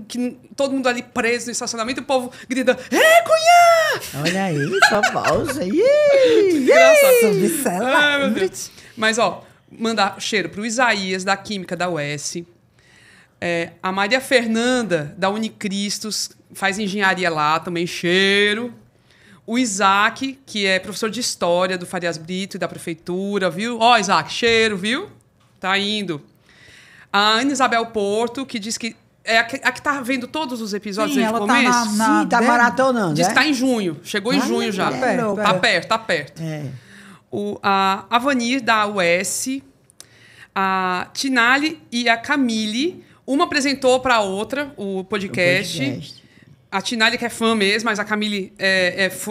que todo mundo ali preso no estacionamento, o povo gritando, Cunhã! Olha aí, famosa. Ai, meu Deus. Mas, mandar cheiro para o Isaías, da Química da UES. A Maria Fernanda, da Unicristos, faz engenharia lá, também cheiro. O Isaac, que é professor de História do Farias Brito e da Prefeitura, viu? Isaac, cheiro, viu? Tá indo. A Ana Isabel Porto, que diz que é a que tá vendo todos os episódios desde o começo? Sim, tá maratonando. Diz que tá em junho. Chegou em junho já. Tá perto. A Vanir, da UES. a Tinali e a Camille. Uma apresentou para a outra o podcast. A Tinali, que é fã mesmo, mas a Camille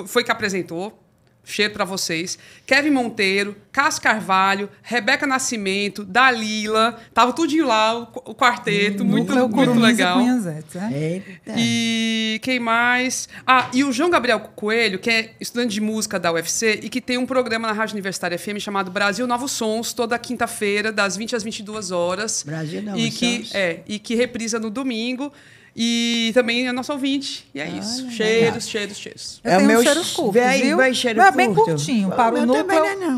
foi que apresentou. Cheiro para vocês. Kevin Monteiro, Cássio Carvalho, Rebeca Nascimento, Dalila. Tava tudinho lá, o quarteto. Muito legal. Eita. E quem mais? E o João Gabriel Coelho, que é estudante de música da UFC e que tem um programa na Rádio Universitária FM chamado Brasil Novos Sons, toda quinta-feira, das 20 às 22 horas. Brasil Novos Sons. E que reprisa no domingo. E também é nosso ouvinte. E é isso. Cheiros. Eu tenho cheiros curtos, viu? Bem curtinho. Para o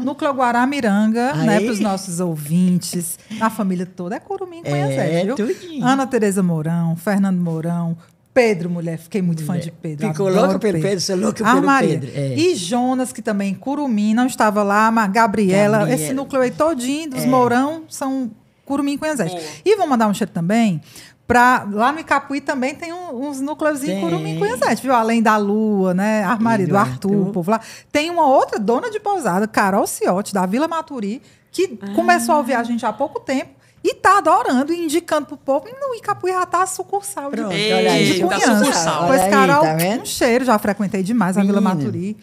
núcleo Guaramiranga, né? Para os nossos ouvintes. A família toda é Curumim e Cunhazete, viu? Tudinho. Ana Tereza Mourão, Fernando Mourão, Pedro, mulher. Fiquei muito fã de Pedro. Ficou louco pelo Pedro, você é louco pelo Pedro. E Jonas, que também Curumim, não estava lá, mas Gabriela. Esse núcleo aí todinho dos Mourão são Curumim e Cunhazete. E vou mandar um cheiro também... Lá no Icapuí também tem uns núcleos em Curumim e Cunhazete, viu? Além da Lua, né? Armaria do Arthur, o povo lá. Tem uma outra dona de pousada, Carol Ciotti, da Vila Maturi, que começou a ouvir a gente há pouco tempo e tá adorando e indicando pro povo. E no Icapuí já tá a sucursal de sucursal. Pois, Carol, tá um cheiro. Já frequentei demais a Vila Maturi.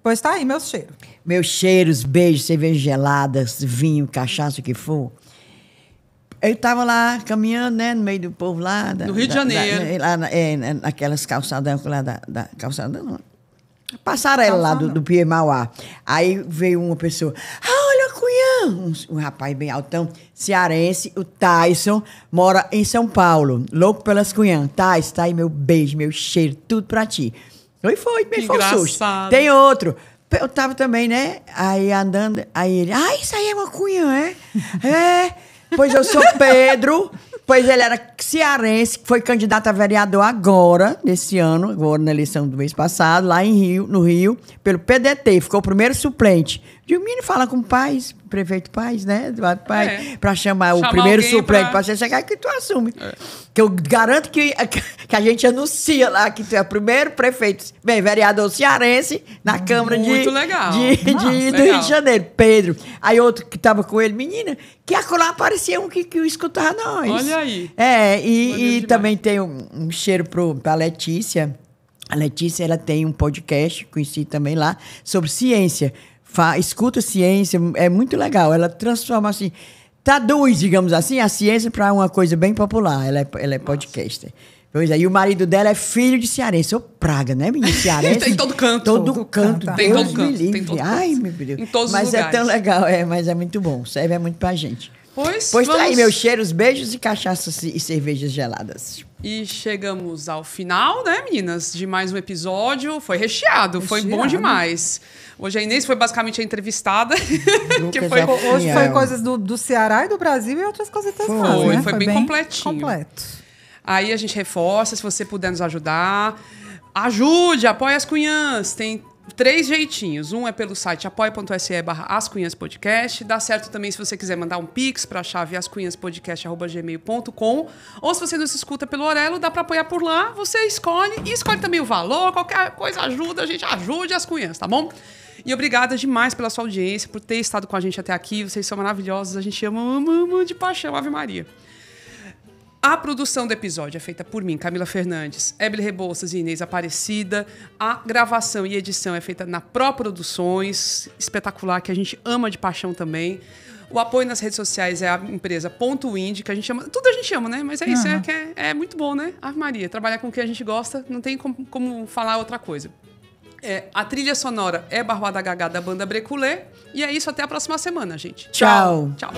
Pois tá aí, meus cheiros. Meus cheiros, beijos, cerveja geladas, vinho, cachaça, o que for. Eu estava lá caminhando, né, no meio do povo lá. No Rio de Janeiro. Naquelas calçadão lá da calçada, não. Passarela lá do Pier Mauá. Aí veio uma pessoa. Olha, Cunhã! Um rapaz bem altão, cearense, o Tyson, mora em São Paulo. Louco pelas Cunhã. Tyson, tá aí meu beijo, meu cheiro, tudo pra ti. Foi, me engraçado. Tem outro. Eu tava também, né? Aí andando, aí ele. Isso aí é uma Cunhã, é? Pois eu sou Pedro, pois ele era cearense, foi candidato a vereador agora, nesse ano, agora na eleição do mês passado, lá no Rio, pelo PDT, ficou o primeiro suplente. E o menino fala com o Paes, prefeito Paes, né? Para chamar o primeiro suplente, para você chegar que tu assume. Que eu garanto que a gente anuncia lá que tu é o primeiro prefeito, vereador cearense na Câmara do Rio de Janeiro, Pedro. Aí outro que estava com ele, menina, que acolá parecia um que escutava nós. Olha aí. E também tem um cheiro para a Letícia. A Letícia, ela tem um podcast, conheci também lá, sobre ciência. Escuta ciência, é muito legal. Ela transforma assim, traduz, digamos assim, a ciência para uma coisa bem popular. Ela é podcaster. Pois é, e o marido dela é filho de cearense. Ô, praga, né, menino? Cearense. Tem todo canto. Todo canto. Tem todo canto. Ai, meu Deus. Em todos mas os lugares. É tão legal, mas é muito bom. Serve muito pra gente. Pois tá aí, meus cheiros, beijos e cachaças e cervejas geladas. E chegamos ao final, né, meninas? De mais um episódio. Foi recheado. Foi bom demais. Hoje a Inês foi basicamente a entrevistada. Hoje foi coisas do Ceará e do Brasil e outras coisas interessantes, né? Foi bem completinho. Completo. Aí a gente reforça, se você puder nos ajudar. Ajude, apoie as Cunhãs. Tem 3 jeitinhos. Um é pelo site apoia.se/ascunhaspodcast. Dá certo também se você quiser mandar um pix para a chave ascunhaspodcast@gmail.com. Ou se você nos escuta pelo Orelo, dá para apoiar por lá. Você escolhe e escolhe também o valor. Qualquer coisa ajuda, a gente ajude as Cunhãs, tá bom? E obrigada demais pela sua audiência, por ter estado com a gente até aqui. Vocês são maravilhosos. A gente ama de paixão. Ave Maria. A produção do episódio é feita por mim, Camila Fernandes, Ébile Rebouças e Inês Aparecida. A gravação e edição é feita na Pro Produções, espetacular, que a gente ama de paixão também. O apoio nas redes sociais é a empresa Ponto Indie, que a gente ama. Tudo a gente ama, né? Mas é isso, é muito bom, né? Ave Maria, trabalhar com o que a gente gosta, não tem como falar outra coisa. A trilha sonora é Barbada Gagá, da banda Breculé. E é isso, até a próxima semana, gente. Tchau. Tchau.